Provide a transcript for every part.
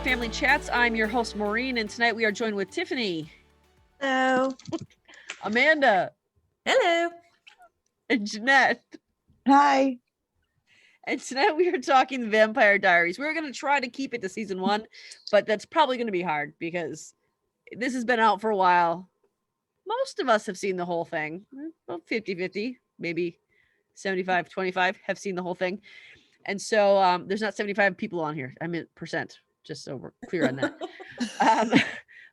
Family Chats. I'm your host, Maureen, and tonight we are joined with Tiffany. Hello. Amanda. Hello. And Jeanette. Hi. And tonight we are talking the Vampire Diaries. We're going to try to keep it to season 1, but that's probably going to be hard because this has been out for a while. Most of us have seen the whole thing. About 50-50, maybe 75-25 have seen the whole thing. And so there's not 75 people on here. I mean, percent, just so we're clear on that.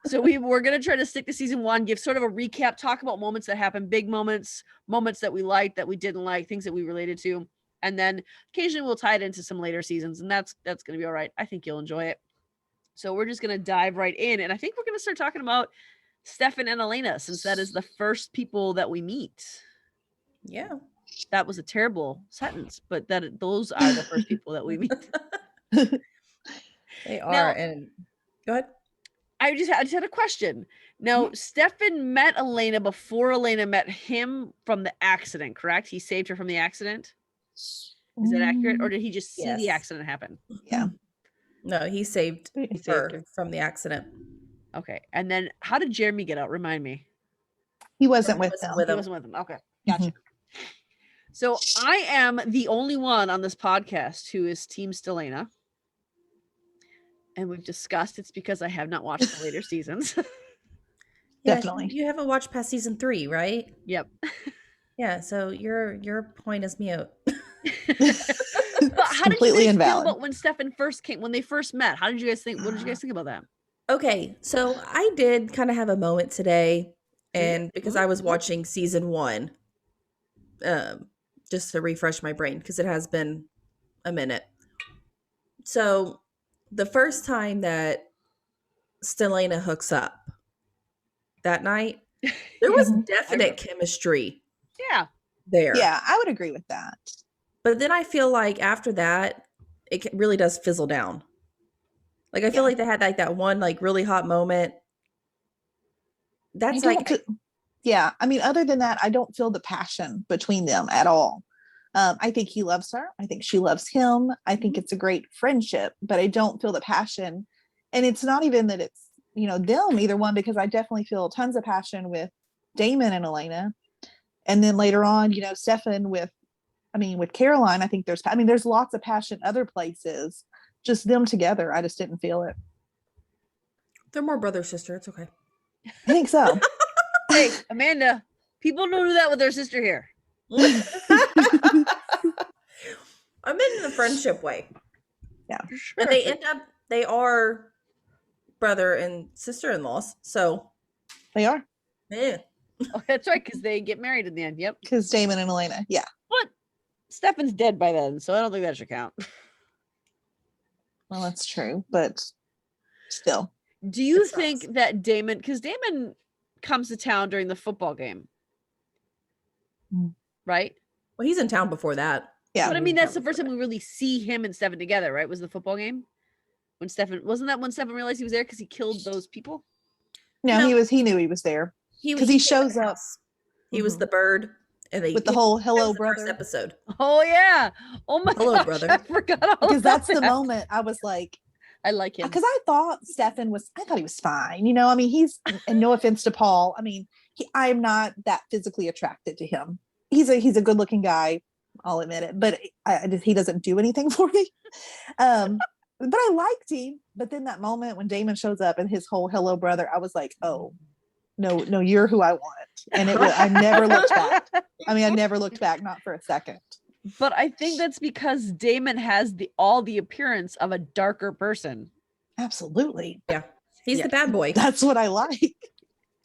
So we're going to try to stick to season 1, give sort of a recap, talk about moments that happened, big moments, moments that we liked, that we didn't like, things that we related to. And then occasionally we'll tie it into some later seasons, and that's going to be all right. I think you'll enjoy it. So we're just going to dive right in. And I think we're going to start talking about Stefan and Elena, since that is the first people that we meet. Yeah. That was a terrible sentence, but those are the first people that we meet. They are. Now, and go ahead. I just had a question. Now, Stefan met Elena before Elena met him from the accident, correct? He saved her from the accident? Is that accurate? Or did he just see the accident happen? Yeah. No, he saved her from the accident. Okay. And then how did Jeremy get out? Remind me. He wasn't with them. He wasn't with them. Okay. Gotcha. So I am the only one on this podcast who is Team Stelena. And we've discussed it's because I have not watched the later seasons. Definitely. You haven't watched past season 3, right? Yep. Yeah, so your point is mute. But how did you guys feel about when Stefan when they first met? How did you guys think? What did you guys think about that? Okay, so I did kind of have a moment today, and because I was watching season 1, just to refresh my brain, because it has been a minute. So the first time that Stelena hooks up that night, there was definite chemistry. Yeah. There. Yeah, I would agree with that. But then I feel like after that, it really does fizzle down. Like, I feel like they had like that one like really hot moment. That's like, yeah. I mean, other than that, I don't feel the passion between them at all. I think he loves her. I think she loves him. I think it's a great friendship, but I don't feel the passion. And it's not even that it's, them, either one, because I definitely feel tons of passion with Damon and Elena. And then later on, Stefan with Caroline, I think there's lots of passion other places. Just them together, I just didn't feel it. They're more brother sister. It's okay. I think so. Hey, Amanda, people don't do that with their sister here. I meant in the friendship way. Yeah. Sure. But they are brother and sister-in-laws. So they are. Yeah. Oh, that's right, because they get married in the end. Yep. Because Damon and Elena. Yeah. But Stefan's dead by then, so I don't think that should count. Well, that's true, but still. Do you think that Damon, because Damon comes to town during the football game, right? Well, he's in town before that. Yeah. But I mean, that's the first time we really see him and Stefan together, right? Was the football game? Wasn't that when Stefan realized he was there because he killed those people? No, he knew he was there. Because he shows up. He was the bird. And with the whole hello brother first episode. Oh yeah. Oh my hello brother. I forgot all because that's that. The moment I was like, I like him because I thought he was fine. I mean, he's, and no offense to Paul, I mean, I am not that physically attracted to him. He's a good looking guy, I'll admit it, but he doesn't do anything for me. But I liked him. But then that moment when Damon shows up and his whole hello brother, I was like, oh. No, you're who I want. And I never looked back. I mean, I never looked back, not for a second. But I think that's because Damon has all the appearance of a darker person. Absolutely. Yeah. He's the bad boy. That's what I like.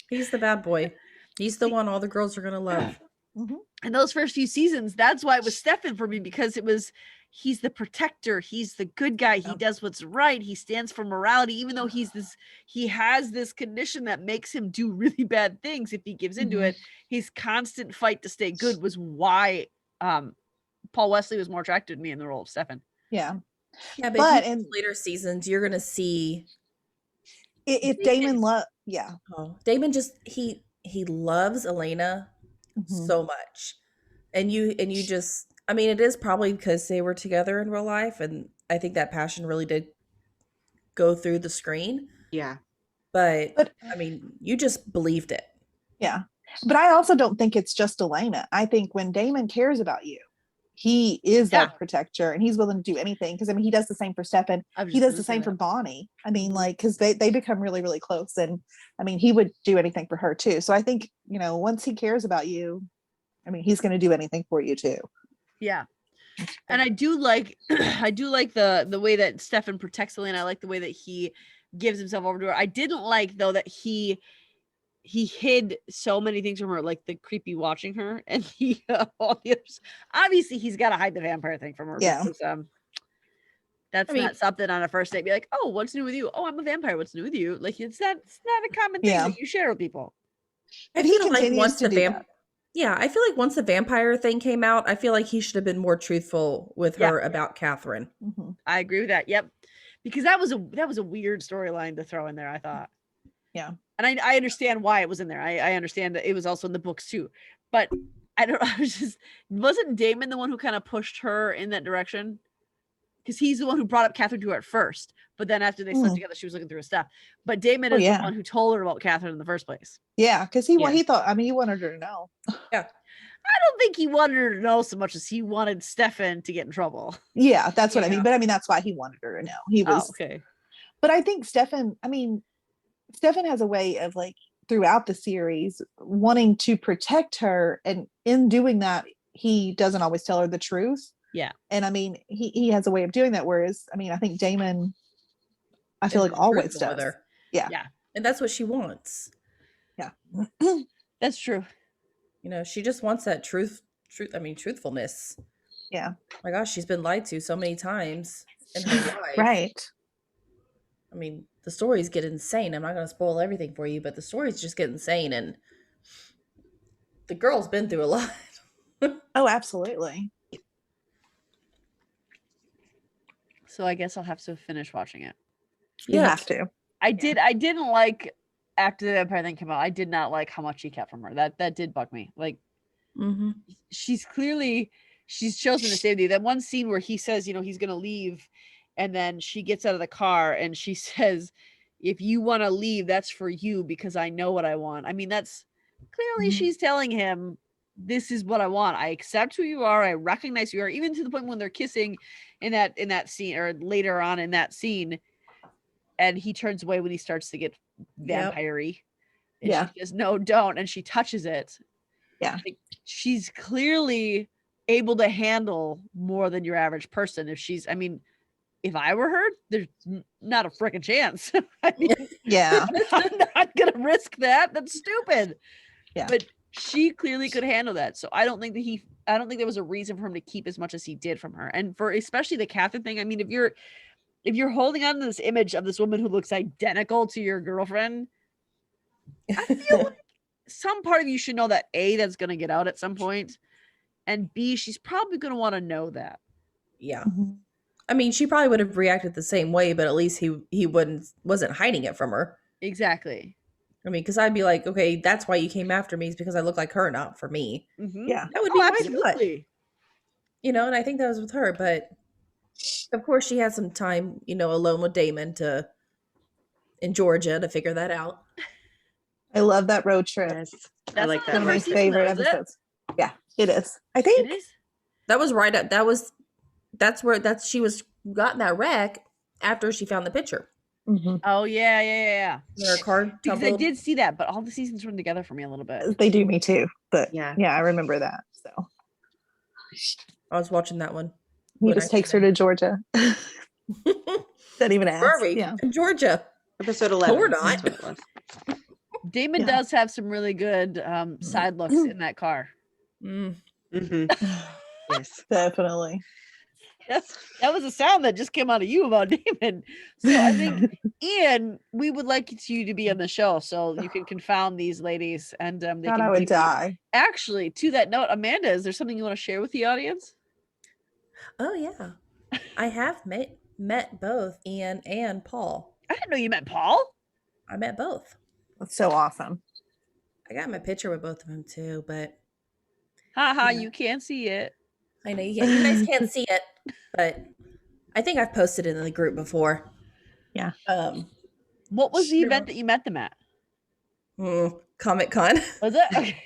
He's the bad boy. He's the one all the girls are going to love. Mm-hmm. And those first few seasons, that's why it was Stefan for me, because he's the protector. He's the good guy. He does what's right. He stands for morality, even though he has this condition that makes him do really bad things. If he gives into it, his constant fight to stay good was why Paul Wesley was more attracted to me in the role of Stefan. Yeah. Yeah. But in later seasons, you're going to see if Damon Damon just, he loves Elena so much. And you just, I mean, it is probably because they were together in real life, and I think that passion really did go through the screen. Yeah. But I mean, you just believed it. Yeah. But I also don't think it's just Elena. I think when Damon cares about you, he is that protector and he's willing to do anything. Because I mean, he does the same for Stefan. He does the same for Bonnie. I mean, like, because they become really, really close. And I mean, he would do anything for her too. So I think, you know, once he cares about you, I mean, he's going to do anything for you too. Yeah. And I do like the way that Stefan protects Elena. I like the way that he gives himself over to her. I didn't like though that he hid so many things from her, like the creepy watching her, and he all the others. Obviously, he's got to hide the vampire thing from her. Yeah. Because, that's not something on a first date. Be like, oh, what's new with you? Oh, I'm a vampire. What's new with you? Like it's not a common thing that you share with people. I he feel like continues once to the do that. Yeah, I feel like once the vampire thing came out, I feel like he should have been more truthful with her about Catherine. Mhm. I agree with that. Yep, because that was a weird storyline to throw in there. I thought. Yeah, and I understand why it was in there. I understand that it was also in the books too, but I don't. I was just wasn't Damon the one who kind of pushed her in that direction? Because he's the one who brought up Catherine to her at first, but then after they slept together, she was looking through his stuff. But Damon is the one who told her about Catherine in the first place. Yeah, because he thought, I mean, he wanted her to know. Yeah. I don't think he wanted her to know so much as he wanted Stefan to get in trouble. Yeah, that's what I mean. But I mean, that's why he wanted her to know. He was okay. But I think Stefan has a way of like throughout the series wanting to protect her, and in doing that, he doesn't always tell her the truth. Yeah. And I mean, he has a way of doing that. Whereas, I mean, I think Damon, I feel like always does. Yeah. Yeah. And that's what she wants. Yeah. That's true. You know, she just wants that truthfulness. Yeah. My gosh, she's been lied to so many times in her life. Right. I mean, the stories get insane. I'm not going to spoil everything for you, but the stories just get insane. And the girl's been through a lot. Oh, absolutely. So I guess I'll have to finish watching it. You have to. I didn't like after the vampire thing came out. I did not like how much he kept from her. That did bug me. Like, she's chosen to stay with you. That one scene where he says, you know, he's gonna leave, and then she gets out of the car and she says, "If you want to leave, that's for you because I know what I want." I mean, that's clearly she's telling him, "This is what I want. I accept who you are. I recognize who you are." Even to the point when they're kissing in that scene, or later on in that scene, and he turns away when he starts to get vampire-y. And she says, "No, don't." And she touches it. Yeah. Like, she's clearly able to handle more than your average person. If I were her, there's not a freaking chance. I mean, I'm not gonna risk that. That's stupid. Yeah. But she clearly could handle that. So I don't think there was a reason for him to keep as much as he did from her. And for especially the Catherine thing, I mean, if you're holding on to this image of this woman who looks identical to your girlfriend, I feel like some part of you should know that A, that's going to get out at some point, and B, she's probably going to want to know that. Yeah. I mean, she probably would have reacted the same way, but at least he wasn't hiding it from her. Exactly. I mean, because I'd be like, okay, that's why you came after me, is because I look like her, not for me. Yeah. That would be absolutely. You know, and I think that was with her, but of course she had some time, you know, alone with Damon in Georgia to figure that out. I love that road trip. Yes. I like that. One of my season, favorite though, is it? episodes. Yeah, it is. I think It is. That was right up. That's she was got in that wreck after she found the picture. Oh yeah. Her car Because I tumbled. did see that, but all the seasons run together for me a little bit. they do me too. But Yeah. I remember that. So I was watching that one. he just takes her to Georgia. Doesn't even ask. Where are we? Yeah. In Georgia. Episode 11. No, we're not. That's what it was. Damon does have some really good side looks in that car. Yes. Definitely. That was a sound that just came out of you about Damon. So I think, Ian, we would like you to be on the show so you can confound these ladies and they God, can I would give you- die. Actually, to that note, Amanda, is there something you want to share with the audience? Oh yeah, I have met both Ian and Paul. I didn't know you met Paul. I met both. That's so awesome. I got my picture with both of them too, but Haha, you can't see it. I know you guys can't see it, but I think I've posted it in the group before. Um, What was the Sure. event that you met them at? Comic Con. Was it? Okay.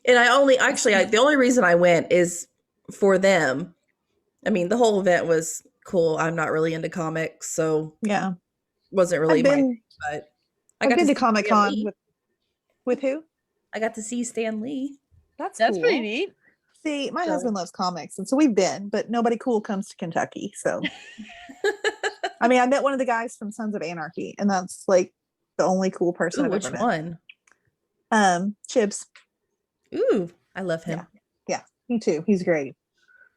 And the only reason I went is for them. I mean, the whole event was cool. I'm not really into comics, so Yeah. wasn't really I've my been thing, but I've been to see Comic Stan Con Lee. with who? I got to see Stan Lee. That's That's cool. pretty neat. See, my So- husband loves comics, and so we've been, but nobody cool comes to Kentucky. So I mean, I met one of the guys from Sons of Anarchy, and that's like the only cool person Ooh, I've which ever one? met. Chibs. Ooh, I love him. Yeah, me too. He's great.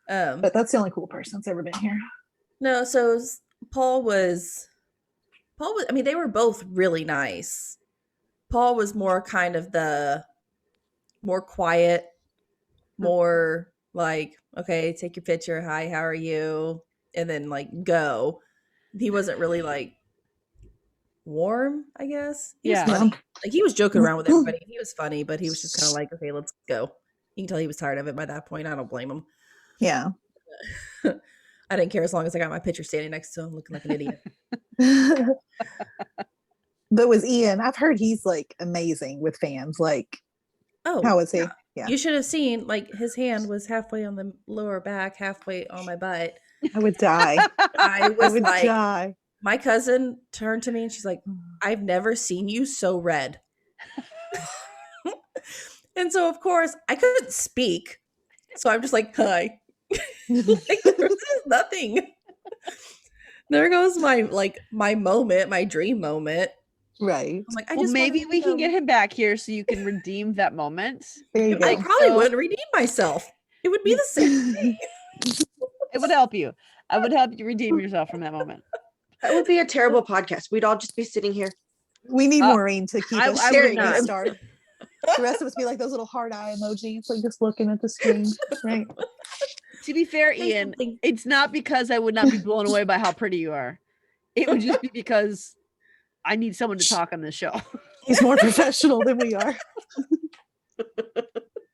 Um, But that's the only cool person that's ever been here. no, so Paul was. I mean, they were both really nice. Paul was more kind of the more quiet, more like, okay, take your picture. Hi, how are you? And then like go. He wasn't really like warm, I guess. He was Yeah. funny. Like he was joking around with everybody. He was funny, but he was just kind of like, okay, let's go. You can tell he was tired of it by that point. I don't blame him. Yeah. I didn't care as long as I got my picture standing next to him looking like an idiot. But with Ian, I've heard he's like amazing with fans. Like, Oh, how is he? yeah. Yeah. You should have seen, like, his hand was halfway on the lower back, halfway on my butt. I would die. I I was would like, die. my cousin turned to me and she's like, I've never seen you so red. And so, of course, I couldn't speak. So I'm just like, hi. Like, there's nothing. There goes my moment, my dream moment. Right. I'm like, I Well, just maybe wanted we to can know. get him back here so you can redeem that moment. There you I go. probably So- wouldn't redeem myself. It would be the same. It would help you. I would help you redeem yourself from that moment. That would be a terrible podcast. We'd all just be sitting here. We need Uh, Maureen to keep I us would sharing not. the start. The rest of us be like those little heart eye emojis, like just looking at the screen. Right. To be fair, Say Ian, something. it's not because I would not be blown away by how pretty you are. It would just be because I need someone to talk on this show. He's more professional than we are.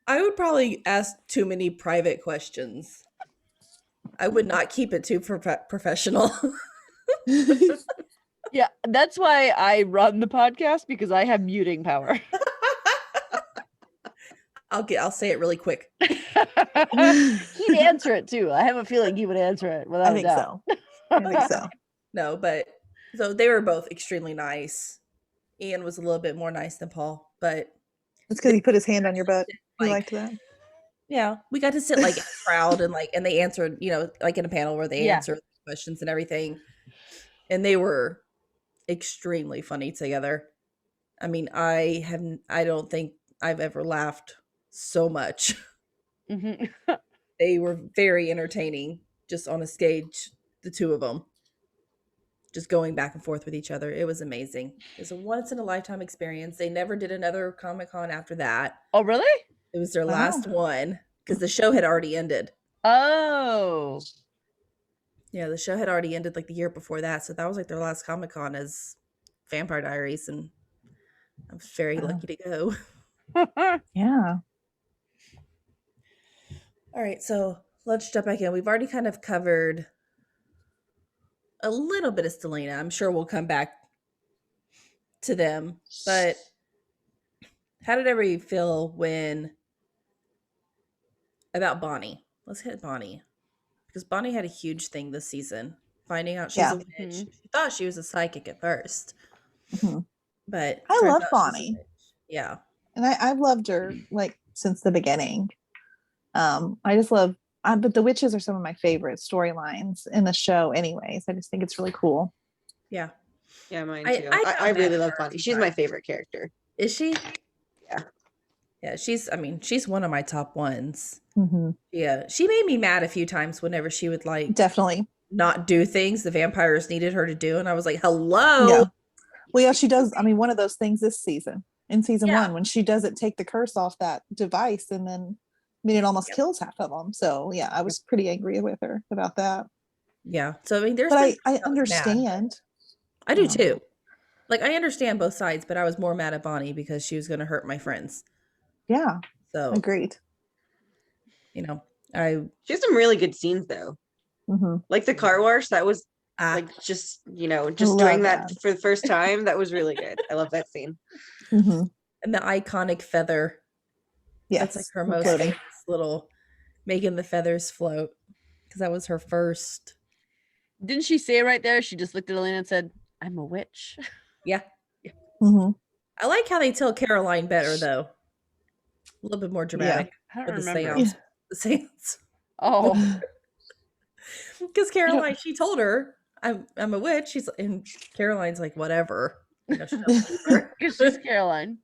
I would probably ask too many private questions. I would not keep it too professional. Yeah, that's why I run the podcast, because I have muting power. I'll say it really quick. He'd answer it too. I have a feeling he would answer it without I a think doubt. so. I think so. No, but so they were both extremely nice. Ian was a little bit more nice than Paul, but It's because he put his hand on your butt. You like, liked that? yeah, we got to sit like in a crowd and they answered, like in a panel where they Yeah. answered questions and everything. And they were extremely funny together. I mean, I don't think I've ever laughed so much. Mhm. They were very entertaining just on a stage, the two of them. Just going back and forth with each other. It was amazing. It was a once in a lifetime experience. They never did another Comic-Con after that. Oh, really? It was their Wow. last one because the show had already ended. Oh. Yeah, the show had already ended like the year before that. So that was like their last Comic-Con as Vampire Diaries. And I was very Wow. lucky to go. Yeah. All right, so let's jump back in. We've already kind of covered a little bit of Selena. I'm sure we'll come back to them. But how did everybody feel about Bonnie? Let's hit Bonnie. Because Bonnie had a huge thing this season. Finding out she's Yeah. a witch. Mhm. She thought she was a psychic at first. Mhm. But I turns love out she's a Bonnie. witch. Yeah. And I've loved her like since the beginning. I just love but the witches are some of my favorite storylines in the show anyways. I just think it's really cool. Yeah. Yeah, mine I- too. I I found really that love hard Bonnie. She's my sometimes. favorite character. Is she? Yeah. Yeah, she's one of my top ones. Mhm. Yeah. She made me mad a few times whenever she would like Definitely. not do things the vampires needed her to do. And I was like, hello. Yeah. Well, yeah, she does. I mean, one of those things this season, in season Yeah. 1, when she doesn't take the curse off that device, and then I mean, it almost Yep. kills half of them. So yeah, I was pretty angry with her about that. Yeah. So I mean, there's But been I times I was mad. understand. I do Yeah. too. Like I understand both sides, but I was more mad at Bonnie because she was going to hurt my friends. Yeah, So agreed. I She has some really good scenes though. Hmm. Like the car wash, that was Ah, Like just just love doing that that. for the first time. That was really good. I love that scene. Mhm. and the iconic feather. Yes, That's like her we're most floating. famous little making the feathers float because that was her first. Didn't she say right there? She just looked at Elena and said, "I'm a witch." Yeah. Mhm. I like how they tell Caroline better though. A little bit more dramatic I don't with the remember. seance. The seance. Oh, Because Caroline, she told her, I'm a witch. And Caroline's like, whatever. She doesn't believe her. because she's Caroline.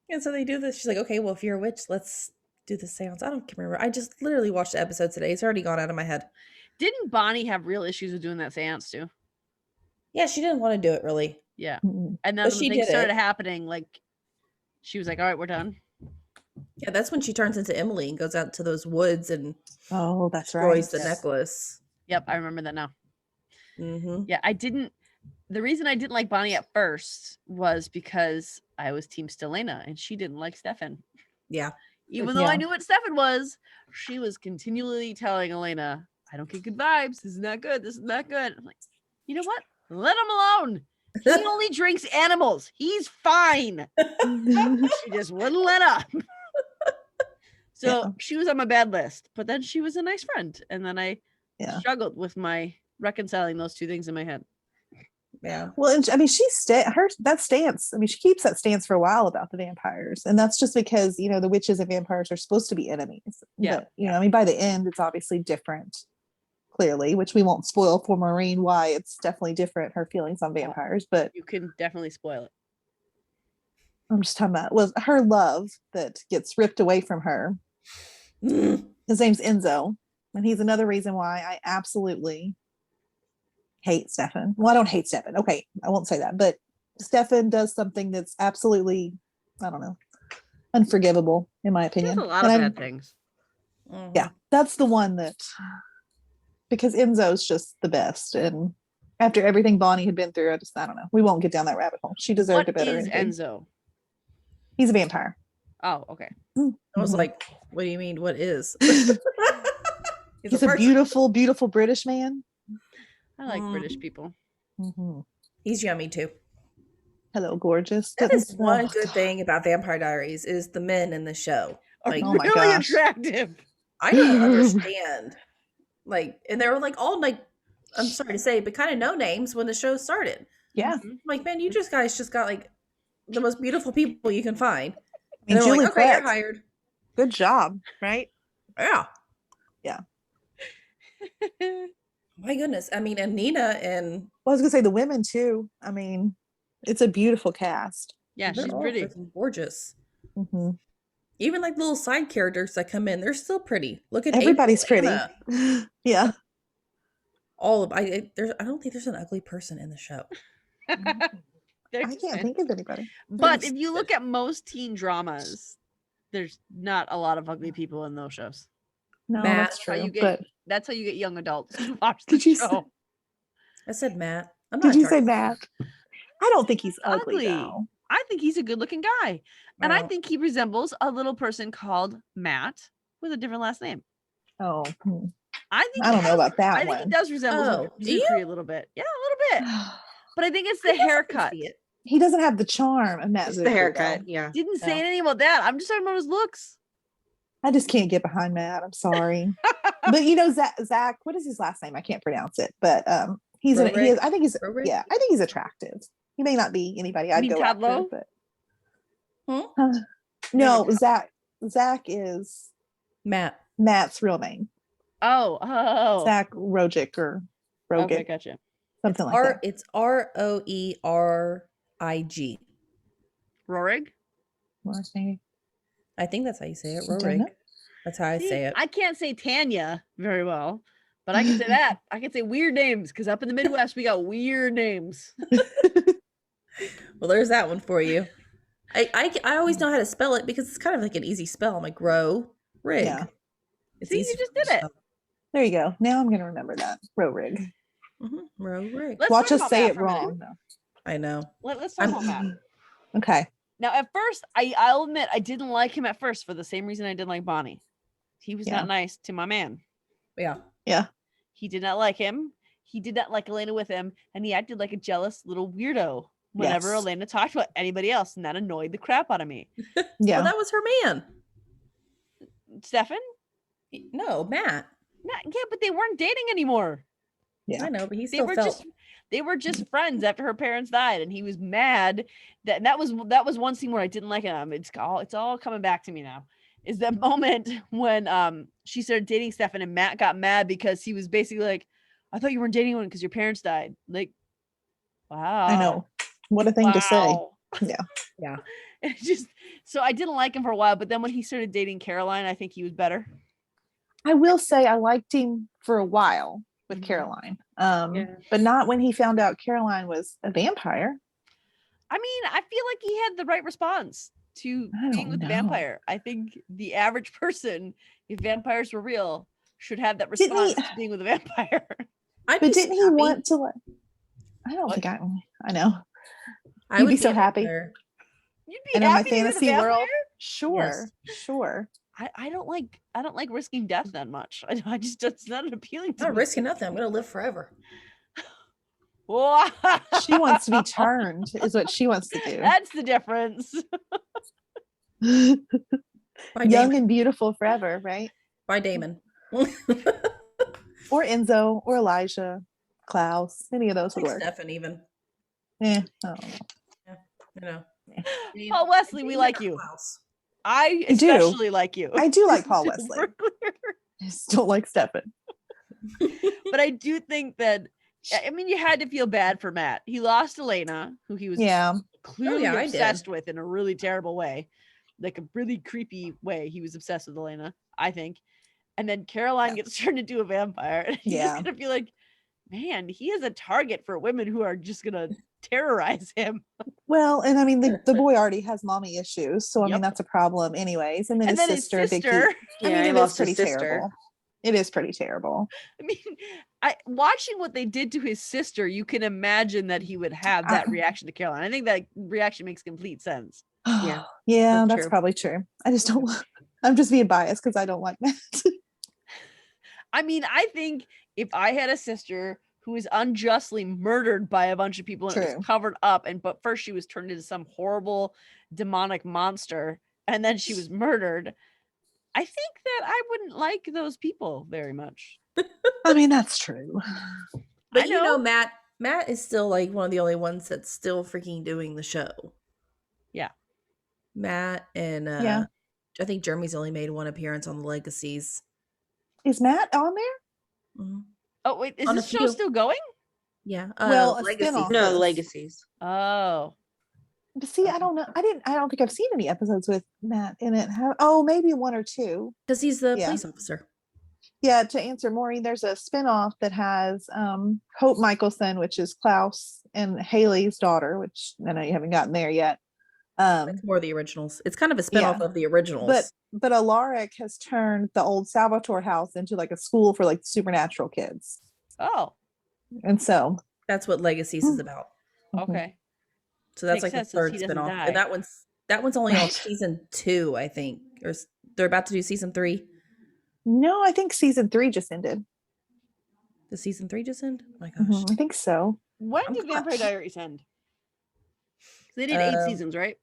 And so they do this. She's like, okay, well, if you're a witch, let's do the seance. I don't remember. I just literally watched the episode today. It's already gone out of my head. Didn't Bonnie have real issues with doing that seance too? Yeah, she didn't want to do it really. Yeah. Mhm. And then But when she things did started it. happening, like she was like, "All right, we're done." Yeah, that's when she turns into Emily and goes out to those woods and Oh, that's right. destroys the necklace. Yep, I remember that now. Mm-hmm. Yeah, I didn't. The reason I didn't like Bonnie at first was because I was Team Stelena and she didn't like Stefan. Yeah. Even though I Yeah. knew what Stefan was, she was continually telling Elena, "I don't get good vibes. This is not good. This is not good." I'm like, you know what? Let him alone. He only drinks animals. He's fine. She just wouldn't let up. So Yeah. she was on my bad list, but then she was a nice friend. And then I Yeah. struggled with my reconciling those two things in my head. Yeah. Well, and I mean, that stance. I mean, she keeps that stance for a while about the vampires, and that's just because the witches and vampires are supposed to be enemies. Yeah, But, I mean, by the end, it's obviously different. Clearly, which we won't spoil for Maureen why it's definitely different. Her feelings on vampires, but You can definitely spoil it. I'm just talking about was her love that gets ripped away from her. Mm. His name's Enzo, and he's another reason why I absolutely hate Stefan. Well, I don't hate Stefan. Okay, I won't say that, but Stefan does something that's absolutely, I don't know, unforgivable in my She opinion. does a lot And of I'm- bad things. Mhm. yeah, that's the one that because Enzo's just the best. And after everything Bonnie had been through, I don't know. We won't get down that rabbit hole. She deserved What a better is ending. Enzo? He's a vampire. Oh, okay. I was Mhm. like, what do you mean? What is? He's He's a person. beautiful, beautiful British man. I like British Mm. people. Mhm. He's yummy too. Hello, gorgeous. That is one Oh, good God. thing about Vampire Diaries is the men in the show. Are Like, Oh my really gosh. attractive. I don't understand. Like, and they were like all like, I'm sorry to say, but kind of no names when the show started. Yeah. Mhm. Like, man, you guys just got like the most beautiful people you can find. I And mean, they're Julie like, okay, you're Kretz, hired. good job, right? Yeah. My goodness. I mean, and Nina and Well, I was gonna say the women too. I mean, it's a beautiful cast. Yeah, they're she's all pretty. freaking gorgeous. Mhm. Even like little side characters that come in, they're still pretty. Look at Everybody's April, pretty. Anna. Yeah. All of I don't think there's an ugly person in the show. They're I just can't fan- think of anybody. But if you look at most teen dramas, there's not a lot of ugly people in those shows. No, Matt, that's how true. you get- But That's how you get young adults to watch the Did you say- show. I said Matt. I'm not did you say attracted. Matt? I don't think he's ugly, Ugly. though. I think he's a good-looking guy, and I Well, think he resembles a little person called Matt with a different last name. Oh, I think I he don't know does- about that I think he one. does resemble Oh, do you? Zucri a little bit. Yeah, a little bit. But I think it's I the guess I can haircut. see it. He doesn't have the charm of Matt It's Zuckery, the haircut. though. Yeah. Didn't say No. anything about that. I'm just talking about his looks. I just can't get behind Matt. I'm sorry. But Zach, what is his last name? I can't pronounce it. But he is, Rorig? I think he's Rorig? yeah, I think he's attractive. He may not be anybody I'd mean go Todd after, Lowe? but Hmm? no, Maybe Zach is Matt. Matt's real name. Oh. Zach Rogic or Rogic, Okay, gotcha. something like that. It's ROERIG. Rorig? Last name. I think that's how you say it. Don't Rorig. know. That's how I See, say it. I can't say Tanya very well, but I can say that. I can say weird names because up in the Midwest we got weird names. Well, there's that one for you. I always know how to spell it because it's kind of like an easy spell. I'm like Rig. Yeah. It's See, you easy just for me did to it. spell. There you go. Now I'm gonna remember that. Rorig. Rorig. Let's Watch talk us about say Matt it for a minute. wrong. though. I know. Let's talk about Matt. Okay. Now, at first, I'll admit I didn't like him at first for the same reason I didn't like Bonnie. He was Yeah. not nice to my man. Yeah. Yeah. He did not like him. he did not like Elena with him, and he acted like a jealous little weirdo whenever Yes. Elena talked about anybody else, and that annoyed the crap out of me. Yeah. Well, that was her man. Stefan? No, Matt. Yeah, but they weren't dating anymore. Yeah. I know, but he They still were felt. they were just friends after her parents died, and he was mad that was one scene where I didn't like him. It's all coming back to me now. Is that moment when she started dating Stefan and Matt got mad because he was basically like, I thought you weren't dating anyone because your parents died. Like, wow. I know. What a thing to say. Wow. Yeah. Yeah. It just so I didn't like him for a while, but then when he started dating Caroline, I think he was better. I will say I liked him for a while with Mhm. Caroline. Yeah. But not when he found out Caroline was a vampire. I mean, I feel like he had the right response to I being don't with the know. vampire. I think the average person, if vampires were real, should have that Didn't he- response to being with a vampire. I'd But be so didn't he happy. want to like I don't What? think I know. I You'd would be so a happy. vampire. You'd be And in my happy to be with a fantasy world, vampire? sure. Sure. I don't like risking death that much. I just it's not appealing to I'm not me. risking nothing. I'm gonna live forever. Wow. She wants to be turned, is what she wants to do. That's the difference. Bye, Young Damon. and beautiful forever, right? Bye, Damon. Or Enzo or Elijah, Klaus, any of those would work. Stefan, even. I don't know. You know. Paul Wesley, we Damon like or you. Klaus? I You do. especially like you. I do like Paul Just Wesley. super clear. I just don't like Stefan. But I do think that I mean you had to feel bad for Matt. He lost Elena, who he was Yeah. clearly I did. obsessed with in a really terrible way, like a really creepy way. He was obsessed with Elena, I think. And then Caroline Yeah. gets turned into a vampire. And he's Yeah. just gonna be like, man, he is a target for women who are just gonna terrorize him. Well, and I mean the boy already has mommy issues, so I mean Yep. that's a problem anyways. And then And his then sister, his Vicky. sister, I Yeah, mean, he it is lost his pretty sister. terrible. It is pretty terrible. I mean, watching what they did to his sister, you can imagine that he would have that reaction to Caroline. I think that reaction makes complete sense. Yeah, Yeah, that's that's true. probably true. I just don't I'm just being biased because I don't like Matt. I mean, I think if I had a sister who was unjustly murdered by a bunch of people and it True. was covered up, but first she was turned into some horrible demonic monster, and then she was murdered, I think that I wouldn't like those people very much. I mean, that's true. But I you know. know, Matt is still like one of the only ones that's still freaking doing the show. Yeah. Matt and Yeah. I think Jeremy's only made one appearance on the Legacies. Is Matt on there? Mhm. Oh wait, is On a this show few. still going? Yeah. Well, a Legacy. spin-off. No, Office. legacies. Oh, But see, I don't know. I don't think I've seen any episodes with Matt in it. Maybe one or two. Because he's the Yeah. police officer. Yeah, to answer Maureen, there's a spin-off that has Hope Michelson, which is Klaus and Haley's daughter, which I know you haven't gotten there yet. It's more the originals. It's kind of a spinoff Yeah. of the originals. But Alaric has turned the old Salvatore house into like a school for like supernatural kids. oh, And so That's what Legacies is about. okay. So that's Makes like the sense, since third he doesn't spinoff. die. And that one's only on Right. season 2, I think. They're about to do season 3. no, I think season 3 just ended. Does season 3 just end? Oh my gosh. I think so. When I'm did not Vampire sure. Diaries end? They did 8 Um, seasons, right?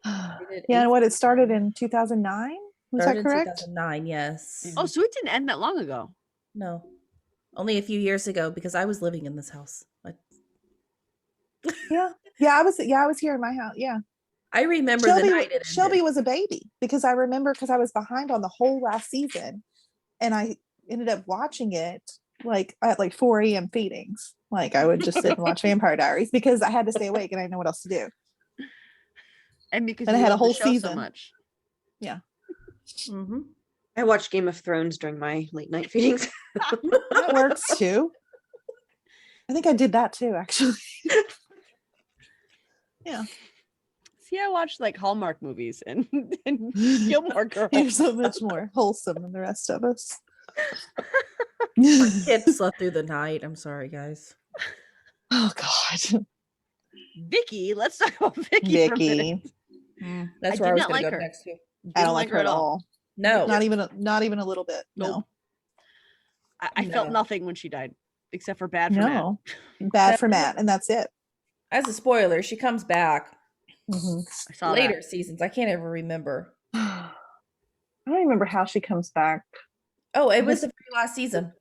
did Yeah, 8 and what it started in 2009? Was Started that in correct? 2009, yes. Oh, so it didn't end that long ago. No. Only a few years ago because I was living in this house. Yeah. I was here in my house. Yeah. I remember the night it ended. Shelby was a baby because I remember because I was behind on the whole last season and I ended up watching it like at like 4 a.m. feedings. Like I would just sit and watch Vampire Diaries because I had to stay awake and I didn't know what else to do. And because And I you had a love the whole show so season. much. Mhm. I watched Game of Thrones during my late night feedings. That works too. I think I did that too, actually. Yeah. See, I watched like Hallmark movies and Gilmore Girls. You're so much more wholesome than the rest of us. Kid slept through the night. I'm sorry, guys. Oh God. Vicky, let's talk about Vicky. For a minute. Vicky. That's I where I did was not going like to go her. next to. I don't like her at all. No. Not even a little bit. Nope. No. I felt No. nothing when she died. except for bad for Matt. No, bad for Matt, and that's it. As a spoiler, she comes back Mhm. I saw later seasons. I can't ever remember. I don't remember how she comes back. Oh, it was the very last season.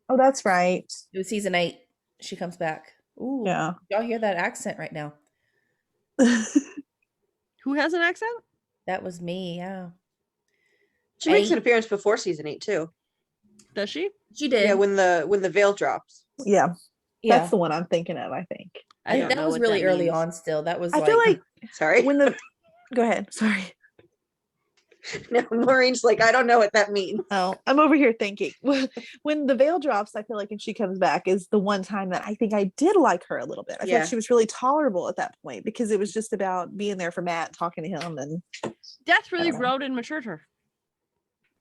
Oh, that's right. It was season 8. She comes back. Ooh, Yeah. y'all hear that accent right now? Who has an accent? That was me. Yeah, She makes 8. an appearance before season 8 too. Does she? She did. Yeah, when the veil drops. Yeah, yeah. that's the one I'm thinking of. I think. I don't that know was what really that early means. on. Still, that was. I feel like Sorry. when the go ahead. Sorry. No, Maureen's like, I don't know what that means. Oh, I'm over here thinking when the veil drops, I feel like, and she comes back is the one time that I think I did like her a little bit. I feel Yeah. like she was really tolerable at that point because it was just about being there for Matt, talking to him, and Death really know. growed and matured her.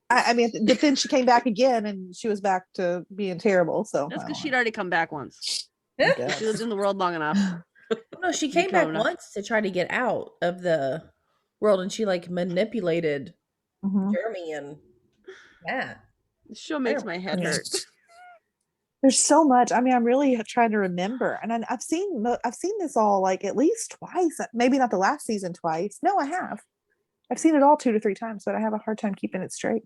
I mean, but then she came back again, and she was back to being terrible. So That's I because don't she'd know. already come back once. I guess. She lived in the world long enough. No, she Be came back grown up. once to try to get out of the world, and she like manipulated Mhm. Jeremy and Matt. This show makes my head Yeah. hurt. There's so much. I mean, I'm really trying to remember, and I've seen this all like at least twice. Maybe not the last season twice. No, I have. I've seen it all 2 to 3 times, but I have a hard time keeping it straight.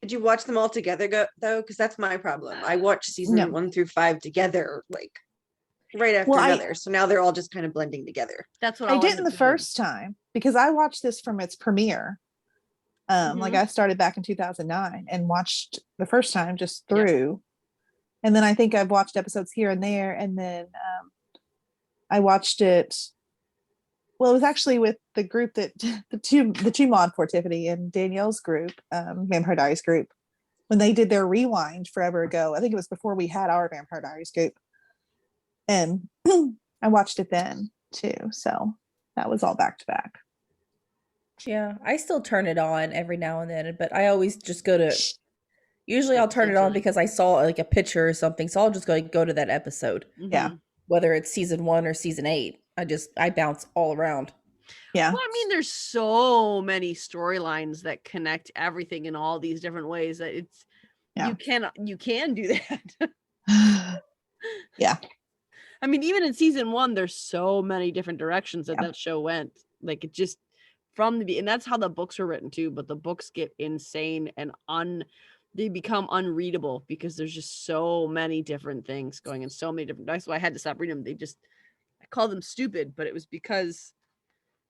Did you watch them all together though? Because that's my problem. I watched season No. 1 through 5 together, like right after Well, another. So now they're all just kind of blending together. That's what I I'll end didn't up the doing. first time because I watched this from its premiere. Like Mhm. I started back in 2009 and watched the first time just Yep. through, and then I think I've watched episodes here and there, and then I watched it. Well, it was actually with the group that the two mod for Tiffany and Danielle's group, Vampire Diaries group, when they did their rewind forever ago. I think it was before we had our Vampire Diaries group, and I watched it then too. So that was all back to back. Yeah, I still turn it on every now and then, but I always just go to. Usually, I'll turn it on because I saw like a picture or something, so I'll just go to that episode, Yeah. Mhm. whether it's season 1 or season 8. I bounce all around. Yeah. Well, I mean, there's so many storylines that connect everything in all these different ways that it's Yeah. you can do that. Yeah. I mean, even in season 1, there's so many different directions that Yeah. that show went. Like it just and that's how the books were written too. But the books get insane and they become unreadable because there's just so many different things going in, so many different. That's why I had to stop reading them. I called them stupid, but it was because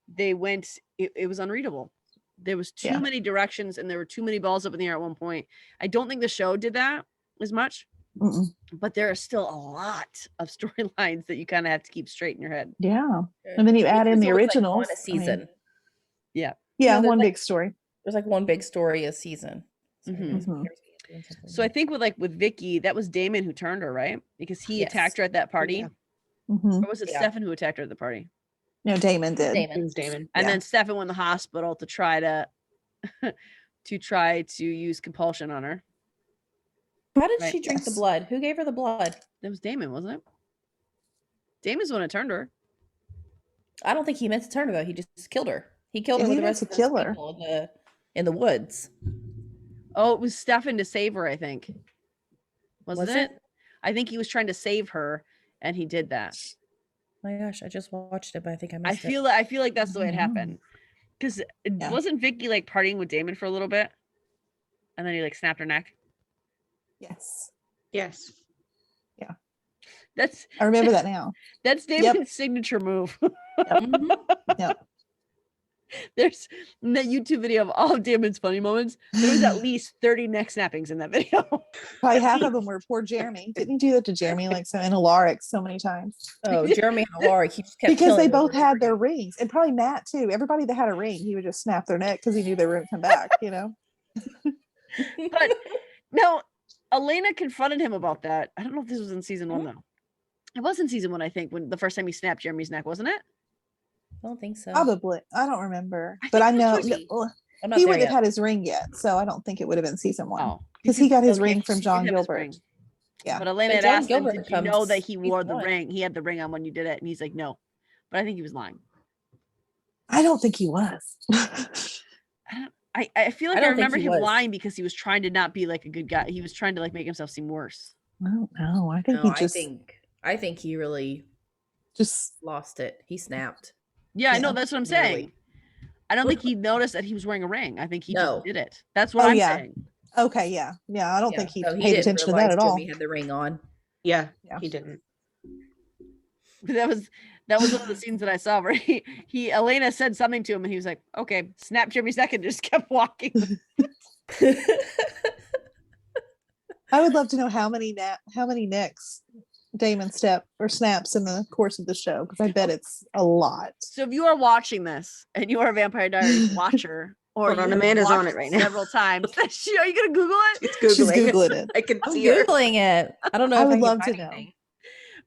they went. It was unreadable. There was too Yeah. many directions, and there were too many balls up in the air at one point. I don't think the show did that as much. Mm-mm. But there are still a lot of storylines that you kind of have to keep straight in your head. Yeah. And then you add in the There's always, like, originals. one a season. Yeah. Yeah, there's one like- big story. There's like one big story a season. So, Mhm. it scares me Mhm. doing something So I like think with Vicky, that was Damon who turned her, right? Because he Yes. attacked her at that party. Yeah. Mm-hmm. Or was it Yeah. Stefan who attacked her at the party? No, Damon did. Damon. It was Damon. And Yeah. then Stefan went to the hospital to try to use compulsion on her. How did Right. she drink the Yes. blood? Who gave her the blood? That was Damon, wasn't it? Damon's the one who turned her. I don't think he meant to turn her though. He just killed her. He killed her He with the meant rest to of those kill her. people in the woods. Oh, it was Stefan to save her, I think. Wasn't Was it? it? I think he was trying to save her and he did that. My gosh, I just watched it, but I think I I missed it. feel like that's the way it Mhm. happened. Because Yeah. wasn't Vicky like partying with Damon for a little bit? And then he like snapped her neck. Yes. Yes. That's I remember that now. that's Damon's signature move. Mhm. Yep. There's in that YouTube video of all of Damon's funny moments. There was at least 30 neck snappings in that video. Probably half of them were poor Jeremy. Didn't you do that to Jeremy like so in Alaric so many times? Oh, Jeremy and Laurie, he just kept Because they killing her both with had their rings, and probably Matt too. Everybody that had a ring, he would just snap their neck because he knew they were going to come back. You know. But no, Elena confronted him about that. I don't know if this was in season 1 though. It was in season 1, I think, when the first time he snapped Jeremy's neck, wasn't it? I don't think so. Probably. I don't remember, I but I think know that's right. well, I'm not he there wouldn't yet. have had his ring yet, so I don't think it would have been season 1 Oh, because he got his okay, ring from he did John have his Gilbert. ring. Yeah. But Elena But had John asked him, Gilbert did you know that comes he wore the season 1. ring? He had the ring on when you did it. And he's like, no. But I think he was lying. I don't think he was. I feel like I don't think remember he him was. lying because he was trying to not be like a good guy. He was trying to like make himself seem worse. I don't know. I think No, he just I think he really just lost it. He snapped. Yeah, I know. Yeah. That's what I'm Really. saying. I don't think he noticed that he was wearing a ring. I think he No. just did it. That's what Oh, I'm yeah. saying. okay, yeah. Yeah. I don't Yeah. think he No, he paid didn't attention to that realize at all. Jimmy had the ring on. Yeah, Yeah. he didn't. That was one of the scenes that I saw where he Elena said something to him and he was like, okay, snap Jimmy's neck and just kept walking. I would love to know how many necks Damon snaps in the course of the show, because I bet it's a lot. So if you are watching this and you are a Vampire Diaries watcher, or Hold on, you have Amanda's on watched it right now. several times, are you gonna Google it? She's She's googling. Googling it. I can I'm see her. Googling it. I don't know I if would I can love find to know. anything.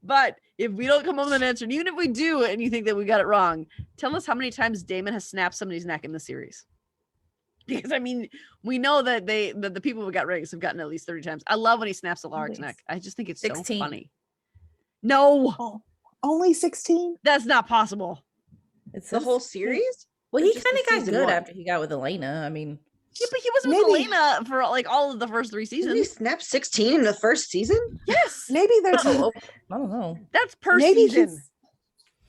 But if we don't come up with an answer, and even if we do, and you think that we got it wrong, tell us how many times Damon has snapped somebody's neck in the series. Because I mean, we know that the people who got rings have gotten at least 30 times. I love when he snaps Alaric's neck. I just think it's 16. so funny. No, Oh, only 16? that's not possible. It's The whole series? Well, Or he just kind the of got season good one? after he got with Elena. I mean, Yeah, but he wasn't Maybe- with Elena for like all of the first 3 Didn't he seasons. snap 16 in the first season? Yes, Maybe they're oh, I don't know. that's per maybe season.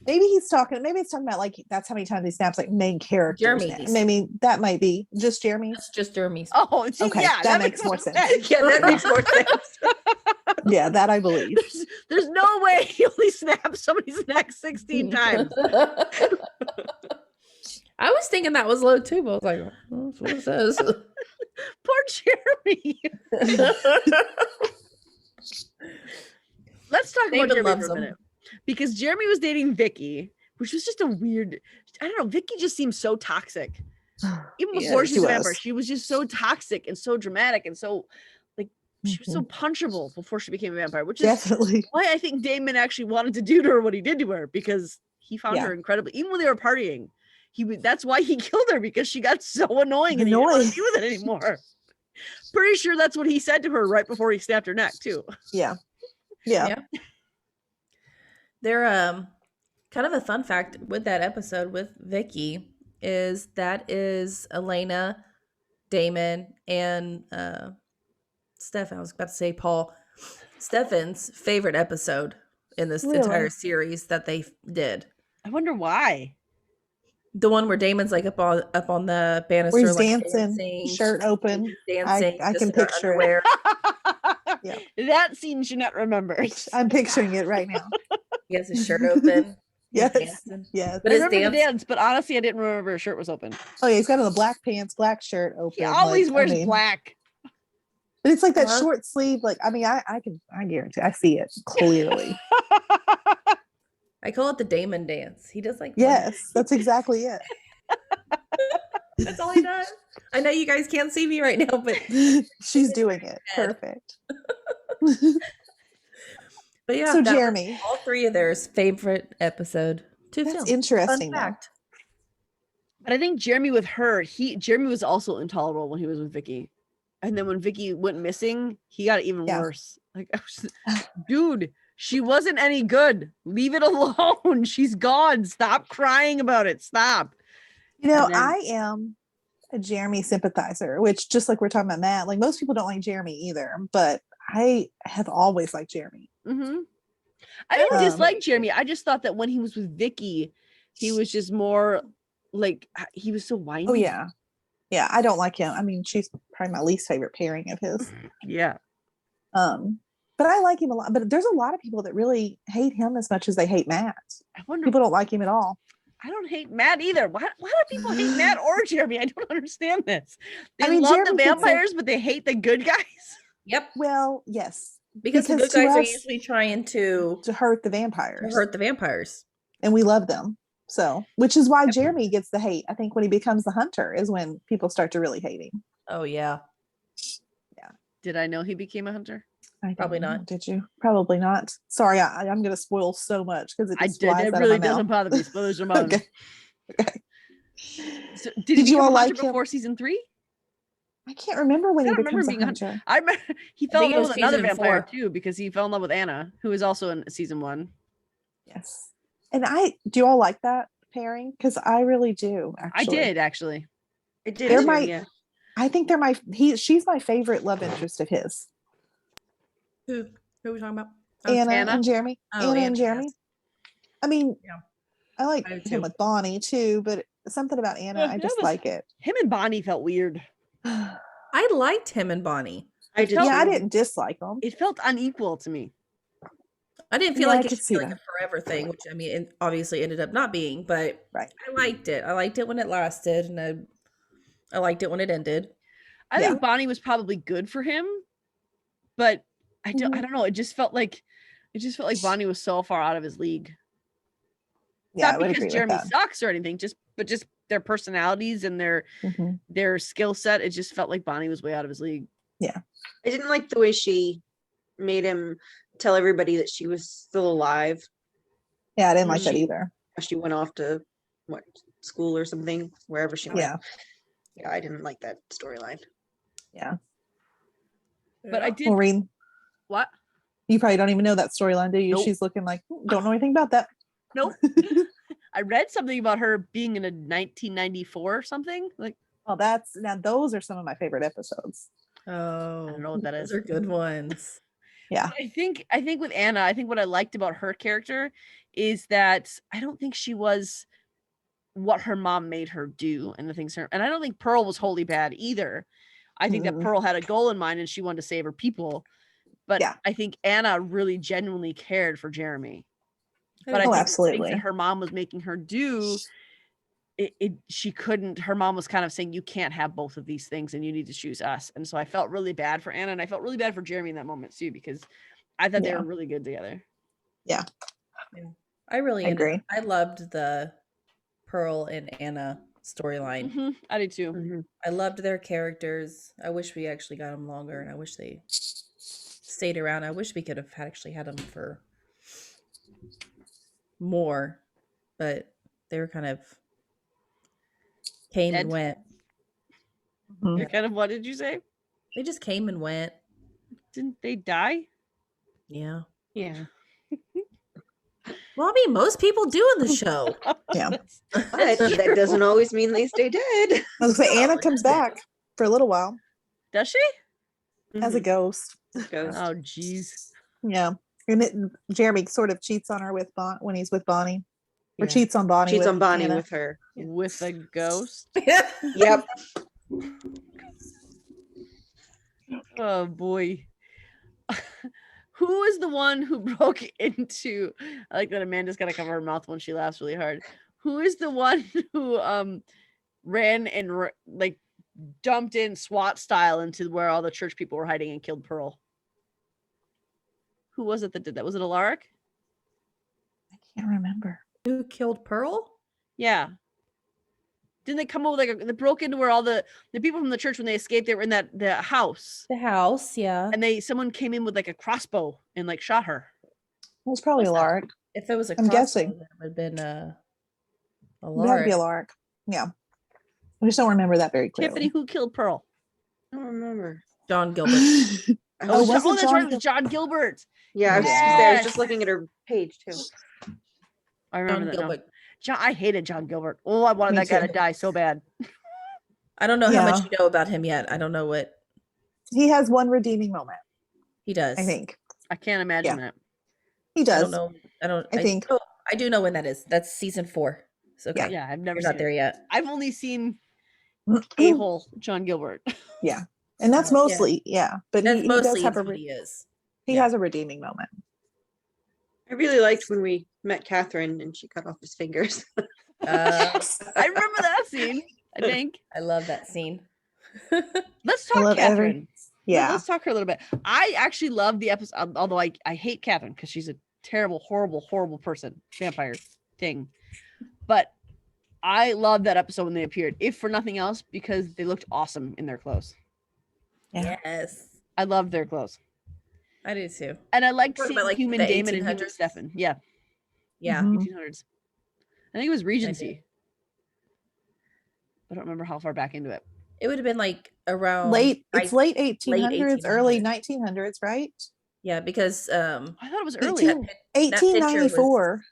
maybe he's talking about like that's how many times he snaps like main characters. Jeremy's. Maybe that might be just Jeremy's. That's just Jeremy's. Oh, see, Okay, yeah, that makes more sense. Yeah, that makes more sense. Yeah, that I believe. There's no way he only snapped somebody's neck 16 times. I was thinking that was low too, but I was like, oh, that's what it says. Poor Jeremy. Let's talk about David Jeremy loves for a him. minute. Because Jeremy was dating Vicky, which was just a weird, I don't know, Vicky just seems so toxic. Even Yeah, before she she was a vampire, was. she was just so toxic and so dramatic and so like she was so Mm-hmm. punchable before she became a vampire, which is Definitely. why I think Damon actually wanted to do to her what he did to her, because he found Yeah. her incredibly, even when they were partying. That's why he killed her, because she got so annoying and he didn't want to Annoying. deal with it anymore. Pretty sure that's what he said to her right before he snapped her neck too. Yeah. Yeah. Yeah. There, kind of a fun fact with that episode with Vicky is that is Elena, Damon, and Stefan. I was about to say Paul. Stefan's favorite episode in this Really? entire series that they did. I wonder why. The one where Damon's like up on the banister, Where he's like dancing, shirt open. dancing. I just can in her picture it. underwear. Yeah. That scene Jeanette remembers. I'm picturing it right now. He has his shirt open. He's Yes. dancing. Yes. But I his remember the dance, dance, but honestly, I didn't remember his shirt was open. Oh yeah, he's got on the black pants, black shirt open. He always like, wears I mean, black. But it's like that Uh-huh. short sleeve. Like I mean, I guarantee I see it clearly. I call it the Damon dance. He does like Yes, that's exactly it. That's all he does. I know you guys can't see me right now, but She's doing it head. perfect. but yeah. So that was Jeremy, all 3 of theirs favorite episode to that's film. interesting. Fun though. fact. But I think Jeremy with her, Jeremy was also intolerable when he was with Vicky. And then when Vicky went missing, he got even Yeah. worse. Like, dude, she wasn't any good. Leave it alone. She's gone. Stop crying about it. Stop. You know, And then- I am a Jeremy sympathizer, which just like we're talking about Matt, like most people don't like Jeremy either, but I have always liked Jeremy. Mm-hmm. I didn't Um, dislike Jeremy. I just thought that when he was with Vicky, he was just more like he was so whiny. Oh yeah. Yeah, I don't like him. I mean, she's probably my least favorite pairing of his. Yeah. But I like him a lot. But there's a lot of people that really hate him as much as they hate Matt. I wonder. People don't like him at all. I don't hate Matt either. Why do people hate Matt or Jeremy? I don't understand this. They I mean, love Jeremy the thinks that- vampires, but they hate the good guys. Yep. Well, yes, Because the Because good to guys are us- usually trying to to hurt the vampires, hurt the vampires. and we love them. So, which is why Jeremy gets the hate. I think when he becomes the hunter is when people start to really hate him. Oh yeah. Did I know he became a hunter? I don't Probably know, not. Did you? Probably not. Sorry, I'm going to spoil so much because it I just did. flies It out of really my doesn't mouth. bother me. Spoilers don't bother me. Okay. Okay. So, did Did he you become all a hunter like him? before season 3? I can't remember when I he don't remember becomes a being a hunter. hunter. I remember he fell in think it love was with another season vampire 4. too, because he fell in love with Anna, who is also in season 1. Yes. And do you all like that pairing? Because I really do. Actually, I did actually. It did. They're too, my- yeah. I think she's my favorite love interest of his. Who? Who are we talking about? Anna Anna? and Jeremy. Oh, Anna and Anna, Jeremy. yes. I mean, Yeah. I like I do him too. with Bonnie too, but something about Anna, I That just was- like it. Him and Bonnie felt weird. I liked him and Bonnie. I did felt- Yeah, I too. didn't dislike them. It felt unequal to me. I didn't feel Yeah, I like it could should see be like that. a forever thing, which I mean, it obviously ended up not being, but Right. I liked it. I liked it when it lasted, and I liked it when it ended. I Yeah. think Bonnie was probably good for him, but I don't know. It just felt like Bonnie was so far out of his league. Yeah, I Not would because agree with Jeremy that. sucks or anything, just their personalities and Mhm. their skill set. It just felt like Bonnie was way out of his league. I didn't like the way she made him tell everybody that she was still alive. Yeah, I didn't like that She- either. She went off to school or something, wherever she went. Yeah, Yeah, I didn't like that storyline. yeah. But I did Maureen, what? you probably don't even know that storyline, do you? Nope. She's looking like, don't know anything about that. Nope. I read something about her being in a 1994 or something. Like Well, now those are some of my favorite episodes. Oh, I don't know what that those is. are good ones. Yeah. I think with Anna, I think what I liked about her character is that I don't think she was what her mom made her do and the things and I don't think Pearl was wholly bad either. I think that Mm-mm. Pearl had a goal in mind and she wanted to save her people. But Yeah. I think Anna really genuinely cared for Jeremy. But I Oh, think the absolutely. things that her mom was making her do, she couldn't. Her mom was kind of saying, you can't have both of these things and you need to choose us. And so I felt really bad for Anna and I felt really bad for Jeremy in that moment too, because I thought they Yeah. were really good together. I really I agree. I loved the Pearl and Anna storyline. Mhm, I did too. Mhm. I loved their characters. I wish we actually got them longer, and I wish they stayed around. I wish we could have actually had them for more, but they were kind of came Dead. and went. Mhm. They're kind of, what did you say? They just came and went. Didn't they die? Yeah. Yeah. Well, I mean, most people do in the show. Yeah. That's- But that doesn't always mean they stay dead. I was gonna say No, Anna it comes doesn't. back for a little while Does she? as a ghost. Ghost. Oh, jeez. Yeah. And Jeremy sort of cheats on her with when he's with Bonnie. Or Yeah. cheats on Bonnie. Cheats with on Bonnie Anna. with her. With a ghost. Yep. Oh boy. Who is the one who broke into, I like that Amanda's gotta cover her mouth when she laughs really hard. Who is the one who ran and like dumped in SWAT style into where all the church people were hiding and killed Pearl? Who was it that did that? Was it Alaric? I can't remember. Who killed Pearl? Yeah. Didn't they come over they broke into where all the people from the church when they escaped, they were in the house. The house, yeah. And someone came in with like a crossbow and like shot her. It was probably What's that? Alaric. If it was a I'm crossbow, guessing. then it would have been a It had to be Alaric. Alaric. Yeah. I just don't remember that very Tiffany, clearly. who killed Pearl? I don't remember. John Gilbert. Oh, was it that's John right. It was John Gilbert. Yeah, I was just gonna say, I was just Yes. looking at her page too. I remember John that now. Gilbert. I hated John Gilbert. Oh, I wanted Me that guy too. to die so bad. I don't know how much Yeah. you know about him yet. I don't know what He has one redeeming moment, he does. I think. I can't imagine that. He I does. don't know. I think. Oh, I do know when that is. That's season 4. So okay. Yeah, I've never You're seen not there it. yet. I've only seen a-hole John Gilbert. Yeah. And that's Yeah. mostly, yeah. But That's he mostly does have what he is. he yeah. has a redeeming moment. I really liked when we met Catherine and she cut off his fingers. I remember that scene, I think. I love that scene. Let's I talk love Catherine. Yeah. Let's talk her a little bit. I actually love the episode, although I hate Catherine because she's a terrible, horrible, horrible person, vampire thing. But I love that episode when they appeared, if for nothing else, because they looked awesome in their clothes. Yeah. Yes. I loved their clothes. I do too. And I liked Talking seeing about, like, human the Damon and human 1800s? Stefan. Yeah, Yeah. Mhm. 1800s. I think it was Regency. I don't remember how far back into it. It would have been like around It's late 1800s, early 1800s. 1900s, right? Yeah, because I thought it was early. 1894.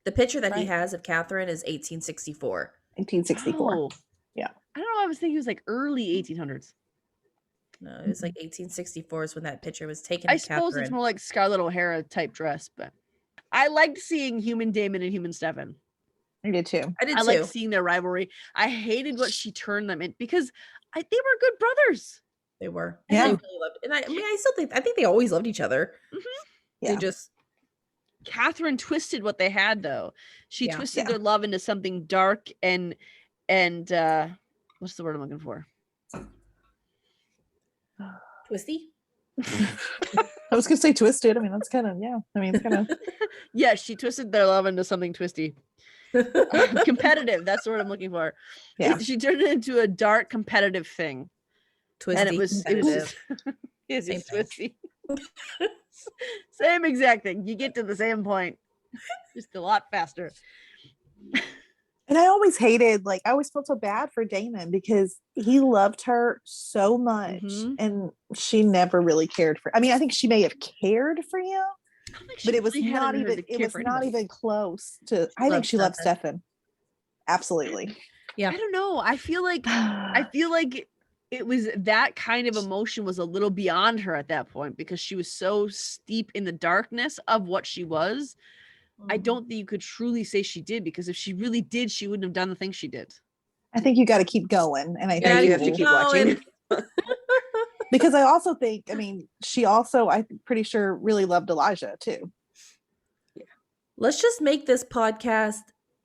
the picture that he Right. has of Catherine is 1864. 1864. Oh. Yeah. I don't know. I was thinking it was like early 1800s. No, it was like 1864 is when that picture was taken. I of suppose it's Catherine. more like Scarlett O'Hara type dress, but I liked seeing human Damon and human Stefan. I did too. I did I too. like seeing their rivalry. I hated what she turned them in because they were good brothers. They were. Yeah. They really loved. And I mean, I think they always loved each other. They Yeah. just Catherine twisted what they had though. She Yeah. twisted Yeah. their love into something dark and what's the word I'm looking for? twisty. I was gonna say twisted. I mean, that's kind of it's kind of Yeah, she twisted their love into something twisty. Competitive, that's the word I'm looking for. yeah. She turned it into a dark competitive thing. Twisty. And it was competitive. it's Same thing. twisty. Same exact thing. You get to the same point. Just a lot faster. And I always hated, like, I always felt so bad for Damon because he loved her so much, Mhm. and she never really cared for. I mean, I think she may have cared for him, I don't think she but it was really had not in her even. to It care was for not anybody. even close to. I think Loved she loved Stefan. Stefan. Absolutely. Yeah. I don't know. I feel like it was that kind of emotion was a little beyond her at that point because she was so steep in the darkness of what she was. I don't think you could truly say she did, because if she really did, she wouldn't have done the things she did. I think you got to keep going, and I Yeah, think you have to keep watching. because I also think. I mean, she also, I'm pretty sure, really loved Elijah too. Let's just make this podcast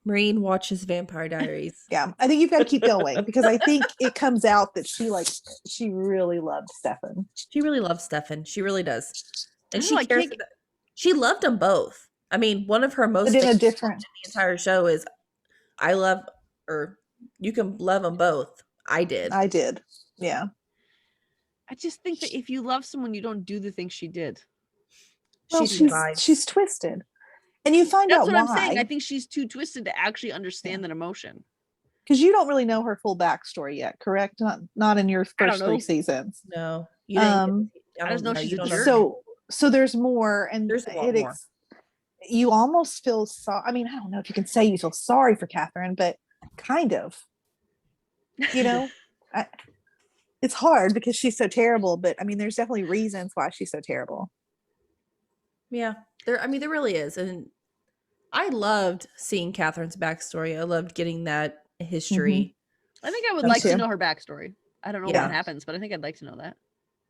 Maureen watches Vampire Diaries. Yeah, I think you've got to keep going because I think it comes out that she really loved Stefan. She really loves Stefan. She really does. And I she know, I cares can't for she loved them both. I mean, one of her most But in a famous different. lines in the entire show is I love, or you can love them both. I did. I did. Yeah. I just think that if you love someone, you don't do the things she did. Well, She survives. she's twisted, and you find That's out what I'm saying. I why think she's too twisted to actually understand that emotion. because you don't really know her full backstory yet, correct? Not in your I don't first 3 know. seasons. No, you didn't. I just know she's you a don't jerk. So there's more, and There's a lot more. You almost feel sorry. I mean, I don't know if you can say you feel sorry for Catherine, but kind of. You know, it's hard because she's so terrible. But I mean, there's definitely reasons why she's so terrible. Yeah, there. I mean, there really is, and I loved seeing Catherine's backstory. I loved getting that history. I think I would Me like to too. know her backstory. I don't know Yeah. what happens, but I think I'd like to know that.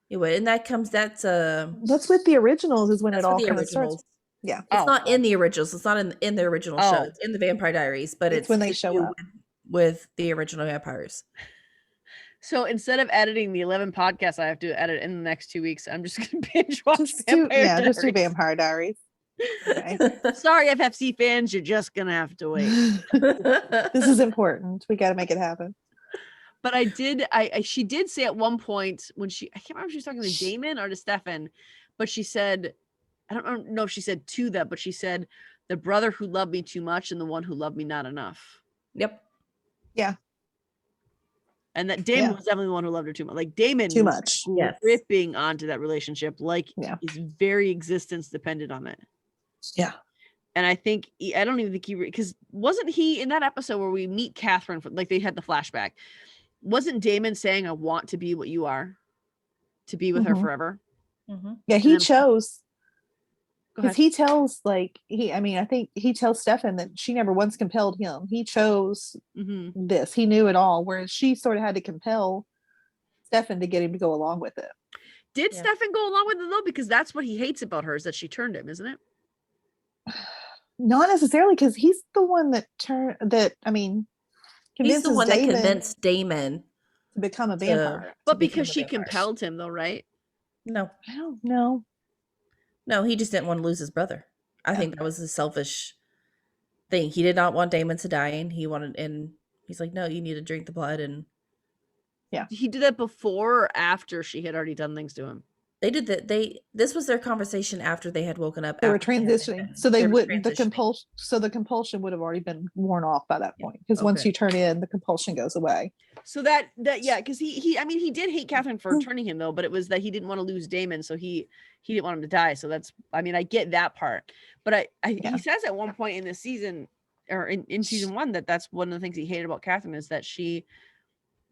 It would, and that's That's with the originals is when that's it for all the kind of starts. originals. Yeah, It's not in the originals. It's not in the original show. Oh. It's in the Vampire Diaries, but It's it's when they to show do up. with the original vampires. So instead of editing the 11 podcasts I have to edit in the next 2 weeks, I'm just going to binge watch just do Vampire just do Diaries. Vampire Diaries. Okay. Sorry, FFC fans, you're just going to have to wait. This is important. We got to make it happen. But she did say at one point when I can't remember if she was talking to Damon or to Stefan, but she said, I don't know if she said to them, but she said, the brother who loved me too much and the one who loved me not enough. Yep. Yeah. And that Damon Yeah. was definitely the one who loved her too much. Like Damon Too was much. Yes. gripping onto that relationship, like Yeah. his very existence depended on it. Yeah. And I think I don't even think because wasn't he in that episode where we meet Catherine, like they had the flashback? Wasn't Damon saying, "I want to be what you are, to be with her Mhm. forever"? Mm-hmm. Yeah, he then- chose Go because ahead. he tells I think he tells Stefan that she never once compelled him. He chose Mm-hmm. this. He knew it all, whereas she sort of had to compel Stefan to get him to go along with it. Did Yeah. Stefan go along with it though? Because that's what he hates about her is that she turned him, isn't it? Not necessarily because he's the one that He's convinces the one that Damon convinced Damon. to become a vampire. But to become because a she vampire. compelled him though, right? No, I don't know. no, he just didn't want to lose his brother. I think that was a selfish thing. He did not want Damon to die, and he's like, no, you need to drink the blood. And He did that before or after she had already done things to him. they did that. This was their conversation after they had woken up. They were after had been transitioning, bitten. so they were wouldn't. transitioning. The compulsion would have already been worn off by that Yeah. point. Because once Okay. you turn in, the compulsion goes away. So that yeah, because he did hate Catherine for turning him though, but it was that he didn't want to lose Damon, so he didn't want him to die. So that's I get that part, but Yeah. he says at one point in this season or in season 1 that's one of the things he hated about Catherine is that she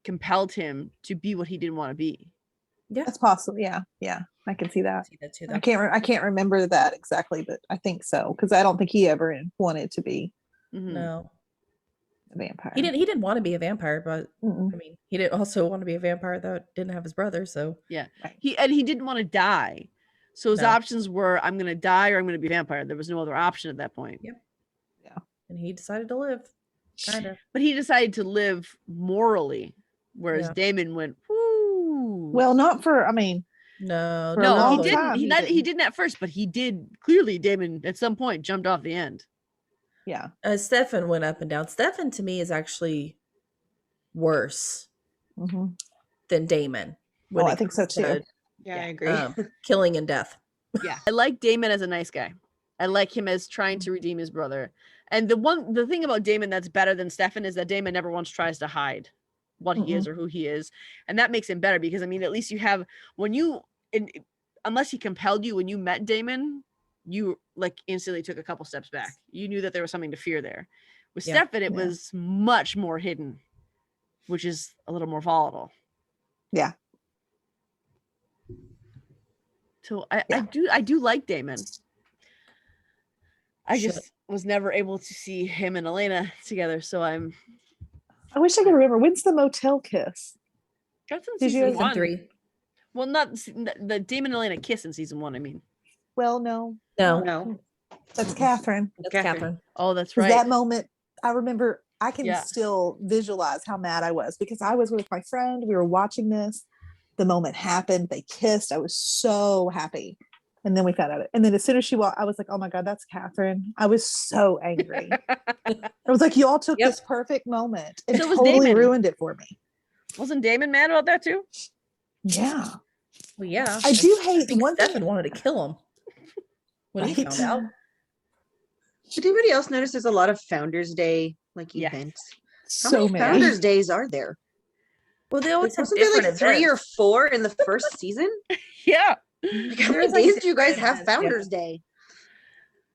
compelled him to be what he didn't want to be. Yeah, That's possible. Yeah, I can see I that. see that too. I Though. I can't remember that exactly, but I think so because I don't think he ever wanted to be Mhm. No, a vampire. he didn't want to be a vampire, but Mm-mm. I mean, he didn't also want to be a vampire that didn't have his brother. So Yeah. Right. He didn't want to die. So his No. options were I'm gonna die or I'm gonna be a vampire. There was no other option at that point. Yep. Yeah. And he decided to live. Kind of. But he decided to live morally, whereas Yeah. Damon went, whoo. Well, not for. I mean, No, For a no, he long didn't. time, He he not he didn't. didn't at first, but he did. Clearly, Damon at some point jumped off the end. yeah. Stefan went up and down. Stefan to me is actually worse hmm than Damon. Oh, I think so too. Yeah, I Yeah. agree. Killing and death. Yeah. I like Damon as a nice guy. I like him as trying to redeem his brother. And the thing about Damon that's better than Stefan is that Damon never once tries to hide what he is or who he is. And that makes him better because I mean, at least you have unless he compelled you when you met Damon, you like instantly took a couple steps back. You knew that there was something to fear there. With Yeah. Stefan, it was much more hidden, which is a little more volatile. Yeah. So I do like Damon. I Should- just was never able to see him and Elena together. So I'm I wish I could remember. When's the motel kiss? that's in Did you- season Season one. 3. Well, not the Damon and Elena kiss in season 1. I mean, Well, no, No, No, that's Catherine. that's Catherine. Catherine. oh, that's 'Cause right. that moment, I remember. I can Yeah. still visualize how mad I was because I was with my friend. We were watching this. The moment happened. They kissed. I was so happy. And then we found out. And then as soon as she walked, I was like, "Oh my god, that's Catherine!" I was so angry. I was like, "You all took Yep. this perfect moment and So was totally Damon. ruined it for me." Wasn't Damon mad about that too? Yeah, Well, yeah. I do hate think one Stefan thing. wanted to kill him when he Right. found out. did anybody else notice there's a lot of Founders Day like Yeah. events? How So many many. Founders Days are there? Well, they always have Wasn't there different like 3 or events. 4 in the first season? Yeah. Like, how There's, many like, days do you guys different have events, yeah. Founders Day?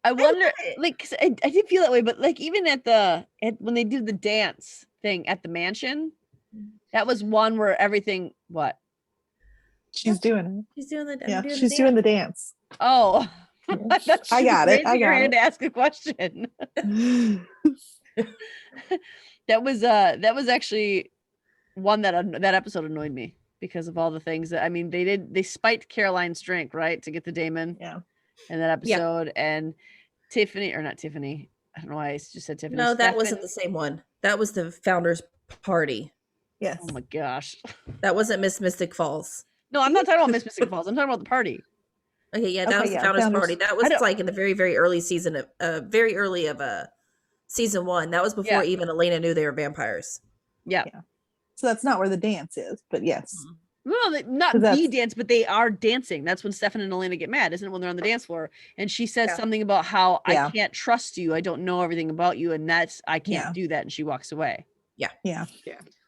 I wonder, love it. like, 'cause I did feel that way, but like even when they did the dance thing at the mansion, that was one where everything. What? She's doing it. She's doing the Yeah, doing she's the doing the dance. Oh, Yeah. I thought I she was got it. I raising her got hand it. to ask a question. That was actually one that episode annoyed me because of all the things that I mean they spiked Caroline's drink right to get the Damon Yeah. in that Yeah. episode and Tiffany or not Tiffany I don't know why I just said Tiffany. No, that Stefan- wasn't the same one. That was the founders party. Yes. Oh my gosh. That wasn't Miss Mystic Falls. No, I'm not talking about Miss Mystic Falls. I'm talking about the party. Okay, yeah, that Okay, was the yeah, founders Founders. party. That I was don't- like in the very, very early season of very early of season 1. That was before Yeah. even Elena knew they were vampires. Yeah. So that's not where the dance is, but yes. Well, not 'Cause the that's- dance, but they are dancing. That's when Stefan and Elena get mad, isn't it? When they're on the dance floor, and she says Yeah. something about how Yeah. I can't trust you. I don't know everything about you, and that's I can't Yeah. do that. And she walks away. Yeah.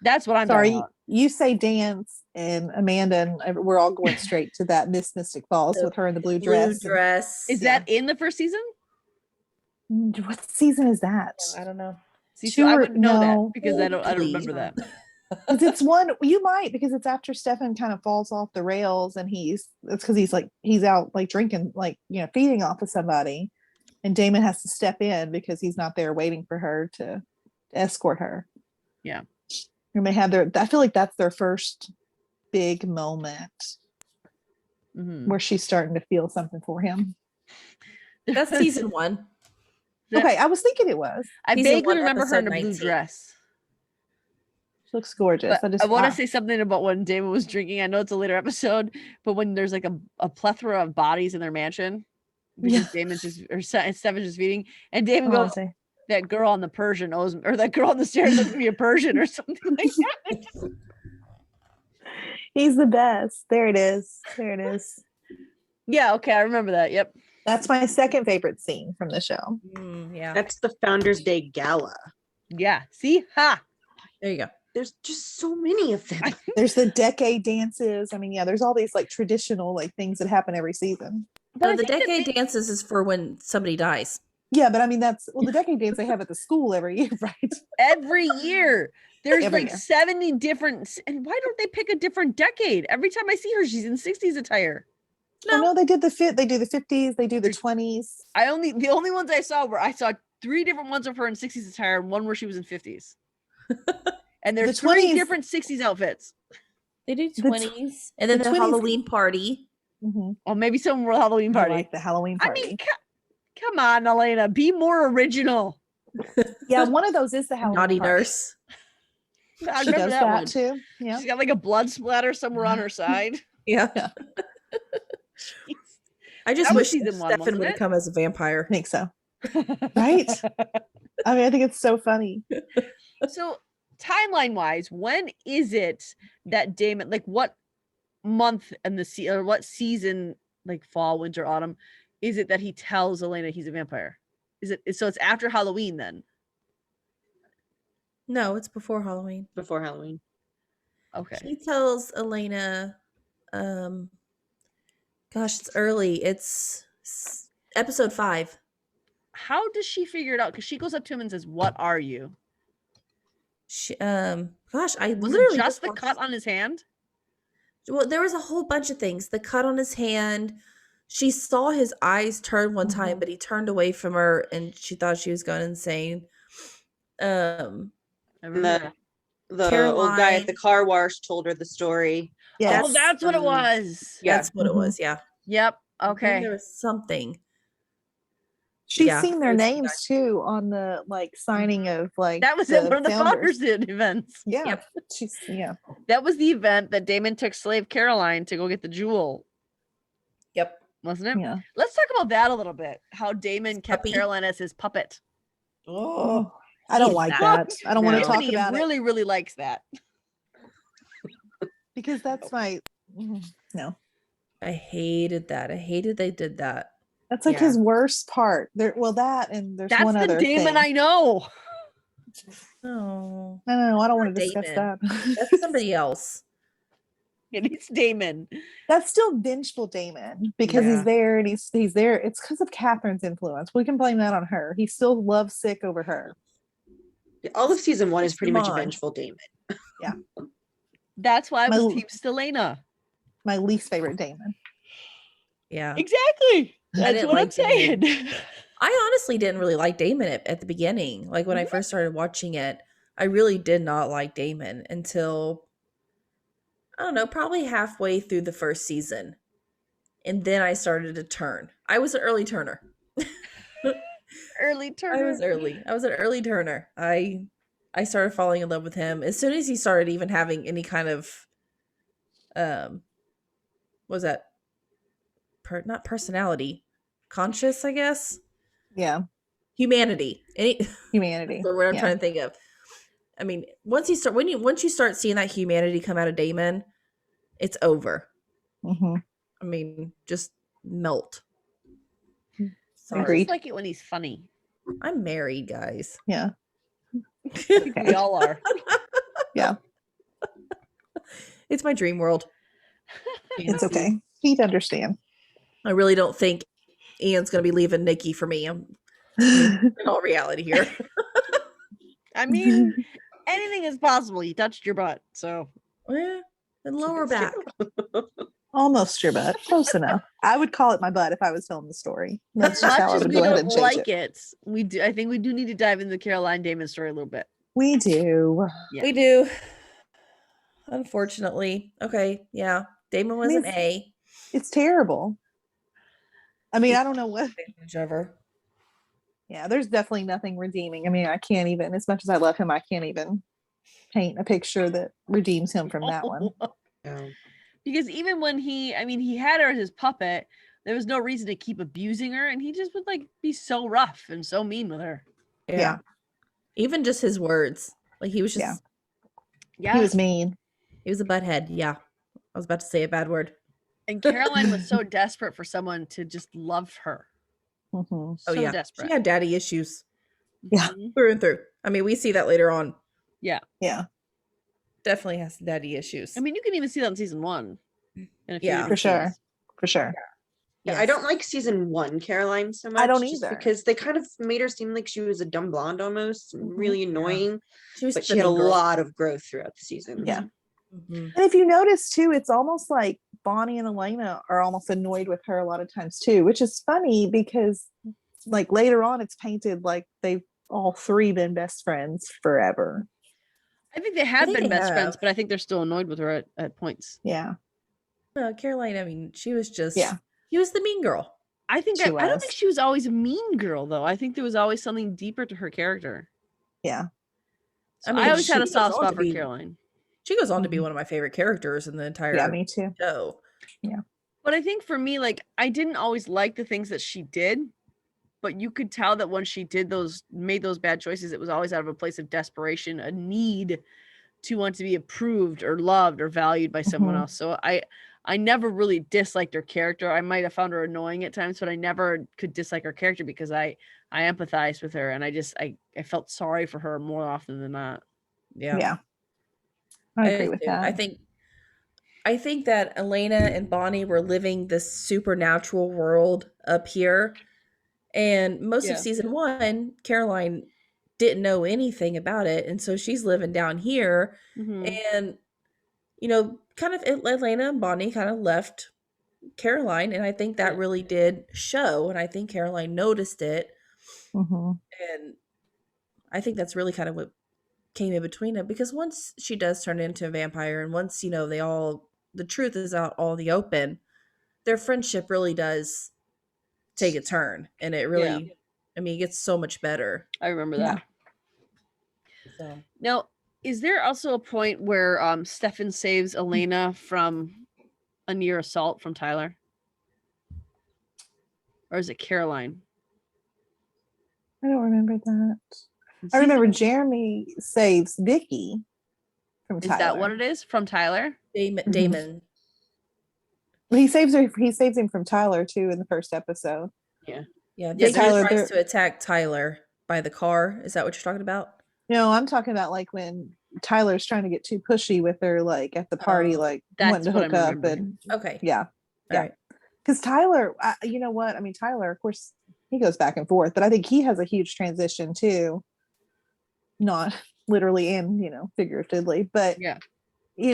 That's what I'm Sorry, talking about. you say dance, and Amanda and we're all going straight to that Miss Mystic Falls The with her in the blue Blue dress. dress. Is Yeah. that in the first season? What season is that? I don't know. See, so I Two or- wouldn't know no. that because I don't Please. remember that. 'Cause it's one you might because it's after Stefan kind of falls off the rails and it's because he's out like drinking feeding off of somebody, and Damon has to step in because he's not there waiting for her to escort her. Yeah. And they have I feel like that's their first big moment Mhm. where she's starting to feel something for him. That's season 1. That- Okay, I was thinking it was. I Season vaguely 1, remember her in a episode blue 19. dress. She looks gorgeous. But I want to say something about when Damon was drinking. I know it's a later episode, but when there's like a plethora of bodies in their mansion, because Yeah. Damon's just or Stefan's just feeding, and Damon Oh, I goes, see. "That girl on the Persian owes, or that girl on the stairs owes me a Persian, or something like that." He's the best. There it is. There it is. Yeah, okay, I remember that. Yep. That's my second favorite scene from the show. Yeah. That's the Founders Day Gala. Yeah. See, ha. There you go. There's just so many of them. There's the decade dances. I mean, yeah, there's all these like traditional things that happen every season. But I the think that decade dances is for when somebody dies. Yeah, but I mean the decade dance they have at the school every year, right? every year There's Every like year. 70 different, and why don't they pick a different decade? Every time I see her, she's in 60s attire. Oh no, they do the 50s, they do the 20s. The only ones I saw 3 different ones of her in 60s attire and one where she was in 50s. And there's The 3 20s different 60s outfits. They do The 20s. And then the the 20s Halloween party. Mhm. Or maybe some Halloween I party. like the Halloween I party. mean, come on, Elena, be more original. Yeah, one of those is the Halloween Naughty party. nurse. I She remember does that that one. too. Yeah. She's got like a blood splatter somewhere on her side. Yeah. Yeah. Jeez. I just That was wish season 1, Stefan wasn't would it? have come as a vampire. I think so. Right? I mean, I think it's so funny. So, timeline wise, when is it that Damon, like what month and or what season, like fall, winter, autumn, is it that he tells Elena he's a vampire? So it's after Halloween then? No, it's before Halloween. Before Halloween. Okay. He tells Elena, gosh, it's early. It's episode 5. How does she figure it out? Because she goes up to him and says, "What are you?" She, gosh, I Was literally it just the watched- cut on his hand? Well, there was a whole bunch of things. The cut on his hand. She saw his eyes turn one time, Mhm. but he turned away from her, and she thought she was going insane. I remember that. The old guy at the Caroline. car wash told her the story. Yeah. Oh, that's what it Um, was. Yeah. That's what it Mhm. was. Yeah. Yep. Then Okay. there was something. She's Yeah, seen their those two names too on the like signing of like That was at one of the founders. Founders events. Yeah. Yep. She's That was the event that Damon took Slave Caroline to go get the jewel, Yep. wasn't it? yeah. Let's talk about that a little bit. How Damon kept puppy. Caroline as his puppet. Oh, I don't hated like that. that. I don't want to No. talk Tiffany about really, really likes that. it because that's my no. I hated that. I hated they did that. That's like Yeah. his worst part. There, well, that and there's That's one the other Damon thing. I know. Oh, No, I don't Poor want to discuss Damon. that. that's somebody else. And it's Damon. That's still vengeful Damon because Yeah. he's there and he's there. It's because of Catherine's influence. We can blame that on her. He's still lovesick over her. All of season 1 is pretty much a Come on. vengeful Damon. That's why I was My- Team Stelena. My least favorite Damon. Yeah. Exactly. That's didn't what I'm like Damon. saying. I honestly didn't really like Damon at the beginning. Like when I first started watching it, I really did not like Damon until, I don't know, probably halfway through the first season. And then I started to turn. I was an early turner. Early Turner. I was early. I was an early turner. I started falling in love with him as soon as he started even having any kind of what was that? Not personality, conscious, I guess. Yeah. Humanity. Humanity. Or what I'm Yeah. trying to think of. I mean, once you start seeing that humanity come out of Damon, it's over. Mhm. I mean, just melt. I Sorry. Agreed. just like it when he's funny. I'm married, guys. Yeah. I think we all are. Yeah. It's my dream world. It's okay. He'd understand. I really don't think Ian's going to be leaving Nikki for me. I'm in all reality here. I mean, anything is possible. You touched your butt, so Eh, and lower back. Almost your butt. Close enough. I would call it my butt if I was telling the story. That's as just much how I as would we go ahead don't and change like it. it, we do. I think we do need to dive into the Caroline Damon story a little bit. We do. Yeah. We do. Unfortunately. Okay. Yeah. Damon was mean, an A. It's terrible. I mean, I don't know what. Ever. Yeah, there's definitely nothing redeeming. I mean, I can't even, as much as I love him, I can't even paint a picture that redeems him from that one. Oh. Because even when he had her as his puppet, there was no reason to keep abusing her, and he just would like be so rough and so mean with her. Yeah. Even just his words. Like he was just, Yeah. Yeah. He was mean. he was a butthead. Yeah. I was about to say a bad word. And Caroline was so desperate for someone to just love her. Mhm. Oh, So yeah. desperate. She had daddy issues Yeah. Mhm. through and through. I mean, we see that later on. Yeah. Definitely has daddy issues. I mean, you can even see that in season 1. In a few Yeah. different For sure. scenes. For sure. Yeah, I don't like season 1 Caroline so much. I don't just either. because they kind of made her seem like she was a dumb blonde almost, and Mhm. really annoying. She was But the she had a mean girl. lot of growth throughout the season. Yeah. Mhm. And if you notice too, it's almost like Bonnie and Elena are almost annoyed with her a lot of times too, which is funny because like later on it's painted like they've all three been best friends forever. I think they have think been they best friends, have. but I think they're still annoyed with her at points. Yeah. No, Caroline, I mean, she was just, Yeah. she was the mean girl. I think She I don't was. think she was always a mean girl though. I think there was always something deeper to her character. Yeah. So I I mean, always had she a goes soft on spot to for be- Caroline. She goes on to be Mhm. one of my favorite characters in the entire Yeah, me too. show. But I think for me, like, I didn't always like the things that she did, but you could tell that when she made those bad choices, it was always out of a place of desperation, a need to want to be approved or loved or valued by someone Mhm. else. So I never really disliked her character. I might have found her annoying at times, but I never could dislike her character because I empathized with her and I felt sorry for her more often than not. Yeah. Yeah. I agree do with too. that. I think that Elena and Bonnie were living this supernatural world up here. And most of Yeah. season 1, Caroline didn't know anything about it. And so she's living down here. Mhm. And, kind of Elena and Bonnie kind of left Caroline. And I think that Yeah. really did show. And I think Caroline noticed it. Mhm. And I think that's really kind of what came in between it. Because once she does turn into a vampire, and once, the truth is out all the open, their friendship really does take a turn. And it really, I mean, it gets so much better. I remember Yeah. that. So Now, is there also a point where Stefan saves Elena from a near assault from Tyler? Or is it Caroline? I don't remember that. In I remember season- Jeremy saves Vicky from Is Tyler. that what it is? From Tyler? Damon. But he saves her. He saves him from Tyler too in the first episode. Yeah, Yeah, Vicky Tyler, tries to attack Tyler by the car. Is that what you're talking about? No, I'm talking about like when Tyler's trying to get too pushy with her, like at the party, Oh, like that's wanting to what hook I'm up, remembering. and Okay. yeah, All yeah. right. Because Tyler, you know what? I mean, Tyler, of course, he goes back and forth, but I think he has a huge transition too. Not literally and figuratively, but Yeah. he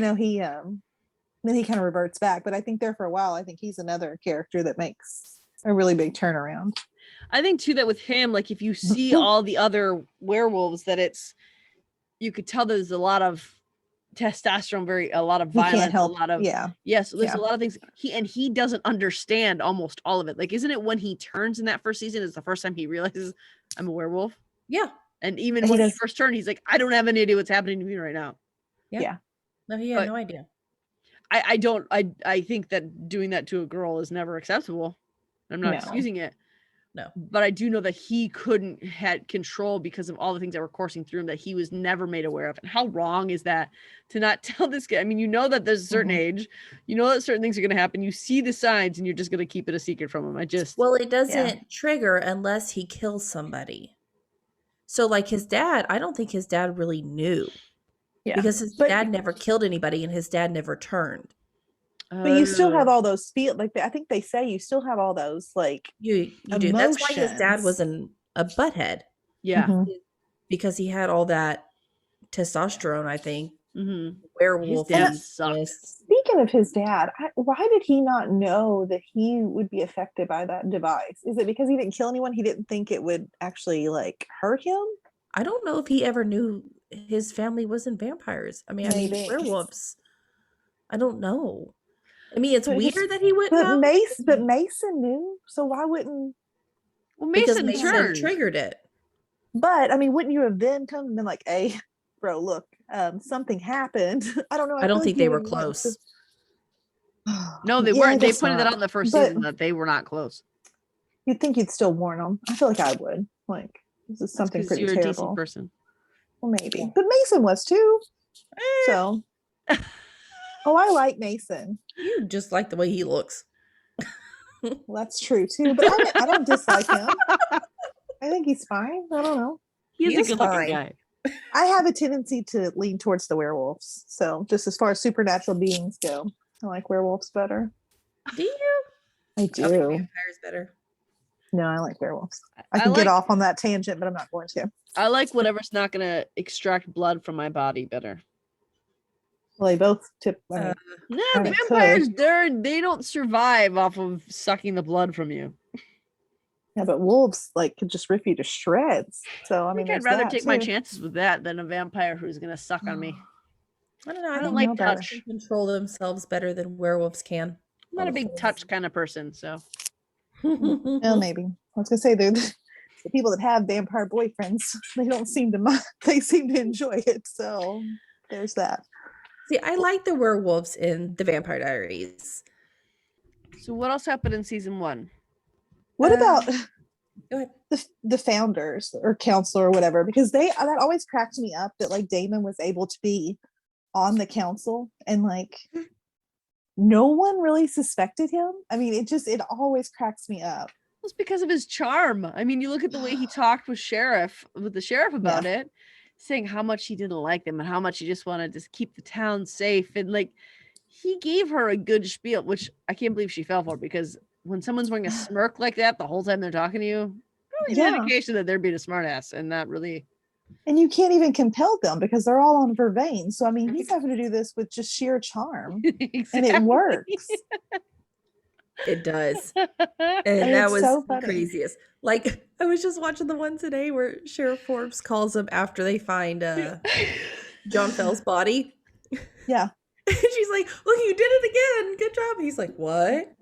then he kind of reverts back. But I think there for a while, I think he's another character that makes a really big turnaround. I think too that with him, like if you see all the other werewolves, that you could tell there's a lot of testosterone, a lot of He violence, can't help. a lot of Yeah, yes, there's Yeah. a lot of things he doesn't understand almost all of it. Like, isn't it when he turns in that first season is the first time he realizes I'm a werewolf? Yeah. And even He when he does- first turned, he's like, I don't have any idea what's happening to me right now. Yeah. No, he had But- no idea. I think that doing that to a girl is never acceptable. I'm not No. excusing it. No. But I do know that he couldn't had control because of all the things that were coursing through him that he was never made aware of. And how wrong is that to not tell this guy? I mean, you know that there's a certain Mhm. age, you know that certain things are going to happen. You see the signs and you're just going to keep it a secret from him. Well, it doesn't trigger unless he kills somebody. So, like his dad, I don't think his dad really knew Yeah. because his But- dad never killed anybody and his dad never turned. But you still have Oh. all those I think they say you still have all those like You do. That's why his dad emotions. was a butthead Yeah. Mhm. because he had all that testosterone. I think Mm-hmm. werewolf. His dad and- sucked. Speaking of his dad, why did he not know that he would be affected by that device? Is it because he didn't kill anyone? He didn't think it would actually like hurt him? I don't know if he ever knew his family wasn't vampires. I mean, Maybe. werewolves. I don't know. I mean, it's But weird his- that he wouldn't But know Mason knew, so why wouldn't? Well, because Mason Mason turned. triggered it. But I mean, wouldn't you have then come and been like, "Hey, bro, look, something happened." I don't know. I don't feel think like they you were would want close. No, they Yeah, I weren't. They guess pointed that not. out in the first But- season that they were not close. You'd think you'd still warn them. I feel like I would. Like, this is something Because pretty you're a terrible. decent person. Well, maybe. But Mason was too. So. Oh, I like Mason. You just like the way he looks. Well, that's true too. But I don't dislike him. I think he's fine. I don't know. He's He a is good-looking fine. guy. I have a tendency to lean towards the werewolves. So just as far as supernatural beings go, I like werewolves better. Do you? I I like do. vampires better. No, I like werewolves. I I can like get off on that tangent, but I'm not going to. I like whatever's not gonna extract blood from my body better. Well, they both tip. I mean, Uh, No, I mean, vampires, they don't survive off of sucking the blood from you. yeah, but wolves like could just rip you to shreds. So I I mean, think I'd there's rather that take my too. chances with that than a vampire who's gonna suck on me. I don't know. I, I don't think like know about vampires touch. can control themselves better than werewolves can. I'm not a big touch kind of person, so Well, maybe. I was gonna say they're the people that have vampire boyfriends. They don't seem to mind. They seem to enjoy it. So there's that. See, I like the werewolves in the Vampire Diaries. so what else happened in season 1? What about Go ahead. the founders or council or whatever? Because that always cracked me up that like Damon was able to be on the council and like no one really suspected him. I mean, it always cracks me up. It's because of his charm. I mean, you look at the way he talked with the sheriff about it, saying how much he didn't like them and how much he just wanted to keep the town safe. And like, he gave her a good spiel, which I can't believe she fell for, because when someone's wearing a smirk like that the whole time they're talking to you, really an Yeah. indication that they're being a smartass and not really. And you can't even compel them because they're all on vervain. So I mean, he's having to do this with just sheer charm, and it Exactly. works. It does. And And that it's was so the funny. craziest. Like, I was just watching the one today where Sheriff Forbes calls him after they find John Fell's body. Yeah. And she's like, look, you did it again. Good job. He's like, what?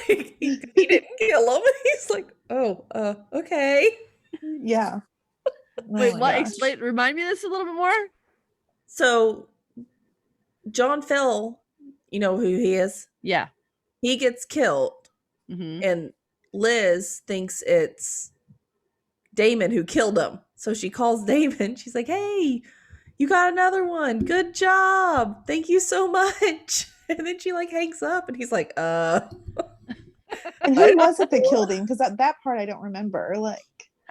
Like, he didn't kill him. He's like, oh, okay. Yeah. Oh Wait, my what? gosh. Explain. Remind me of this a little bit more. So, John Fell, you know who he is? Yeah. He gets killed. hmm And Liz thinks it's Damon who killed him. So she calls Damon. She's like, hey, you got another one. Good job. Thank you so much. And then she like hangs up and he's like, And I who don't was it that know. killed him? Because that part I don't remember. Like,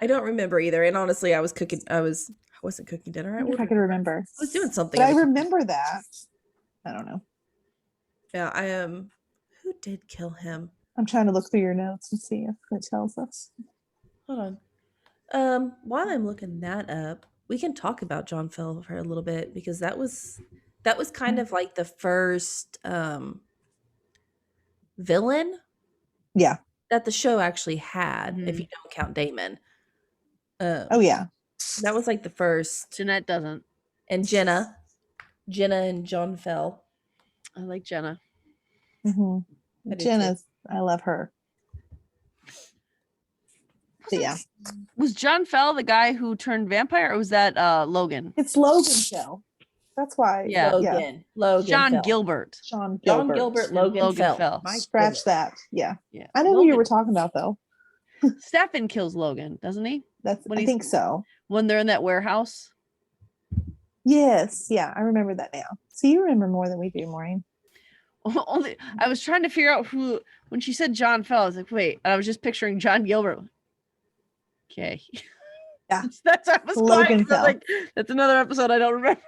I don't remember either. And honestly, I wasn't cooking dinner. I wonder if I could remember. I was doing something. But I in the kitchen. remember that. I don't know. Yeah, I am. Who did kill him? I'm trying to look through your notes and see if it tells us. Hold on. While I'm looking that up, we can talk about John Fell for a little bit because that was kind of like the first villain Yeah. that the show actually had, if Mhm. you don't count Damon. Oh yeah. That was like the first. Jeanette doesn't. And Jenna and John Fell. I like Jenna. Mm-hmm. I do too. Jenna's. I love her. But yeah, Was John Fell the guy who turned vampire, or was that Logan? it's Logan Fell. That's why. Yeah. Logan John Fell. Gilbert. John John Gilbert. Gilbert, And Logan, Logan Fell. Fell. My Scratch goodness. that. Yeah. Yeah. I know who you were Logan. talking about though. Stefan kills Logan, doesn't he? That's. When I he's- think so. When they're in that warehouse. Yes. Yeah. I remember that now. So you remember more than we do, Maureen. Only I was trying to figure out who when she said John Fell, I was like, wait, I was just picturing John Gilbert. Okay. Yeah. That's I was Logan quiet 'cause I was Fell. like, that's another episode I don't remember.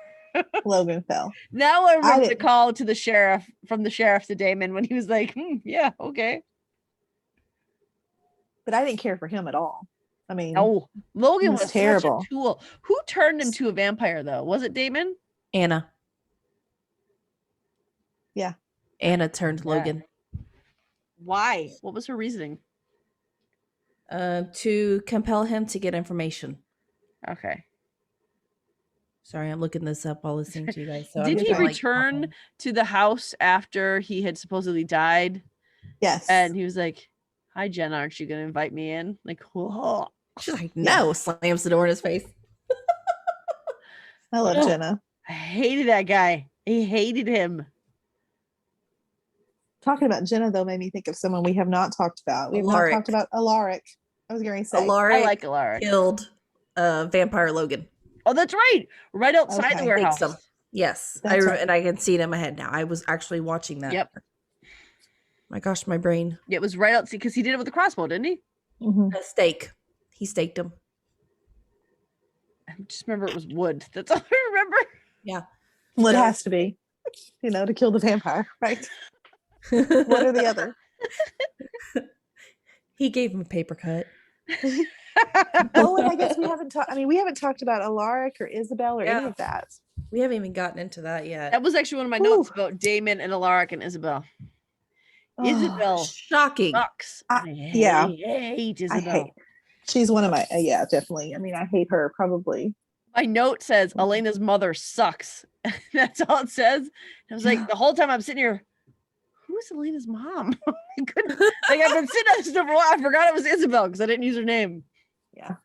Logan Fell. Now I remember the didn't- call to the sheriff from the sheriff to Damon when he was like, yeah, okay. But I didn't care for him at all. I mean, Oh, Logan was was terrible. such a tool. Who turned him to a vampire though? Was it Damon? Anna. Yeah. Anna turned Yeah. Logan. Why? What was her reasoning? To compel him to get information. Okay. Sorry, I'm looking this up while listening to you guys. So I'm Did just he kinda, like, return talking. to the house after he had supposedly died? yes. And he was like, hi, Jen, aren't you going to invite me in? Like, whoa. She's like, no, slams the door in his face. I love Oh. Jenna. I hated that guy. I hated him. Talking about Jenna though made me think of someone we have not talked about. We have Alaric. not talked about Alaric. I was going to say. Alaric I like Alaric. killed Vampire Logan. Oh, that's right. Right outside Okay. the warehouse. Thanks, Yes, That's right. and I can see it in my head now. I was actually watching that. Yep. My gosh, my brain. It was right outside because he did it with a crossbow, didn't he? Mhm. A stake. He staked him. I just remember it was wood. That's all I remember. Yeah. Well, it So- has to be, to kill the vampire, right? One or the other. He gave him a paper cut. Oh, and I guess we haven't talked. I mean, we haven't talked about Alaric or Isabel or any Yeah. of that. We haven't even gotten into that yet. That was actually one of my notes about Damon and Alaric and Isabel. Oh, Isabel Shocking. sucks. yeah. I hate I Isabel. hate. She's one of my. Yeah, definitely. I mean, I hate her probably. My note says Elena's mother sucks. That's all it says. I was like, the whole time I'm sitting here, who's Elena's mom? I couldn't, like, I've been sitting on this stuff for a while. I forgot it was Isabel because I didn't use her name. Yeah.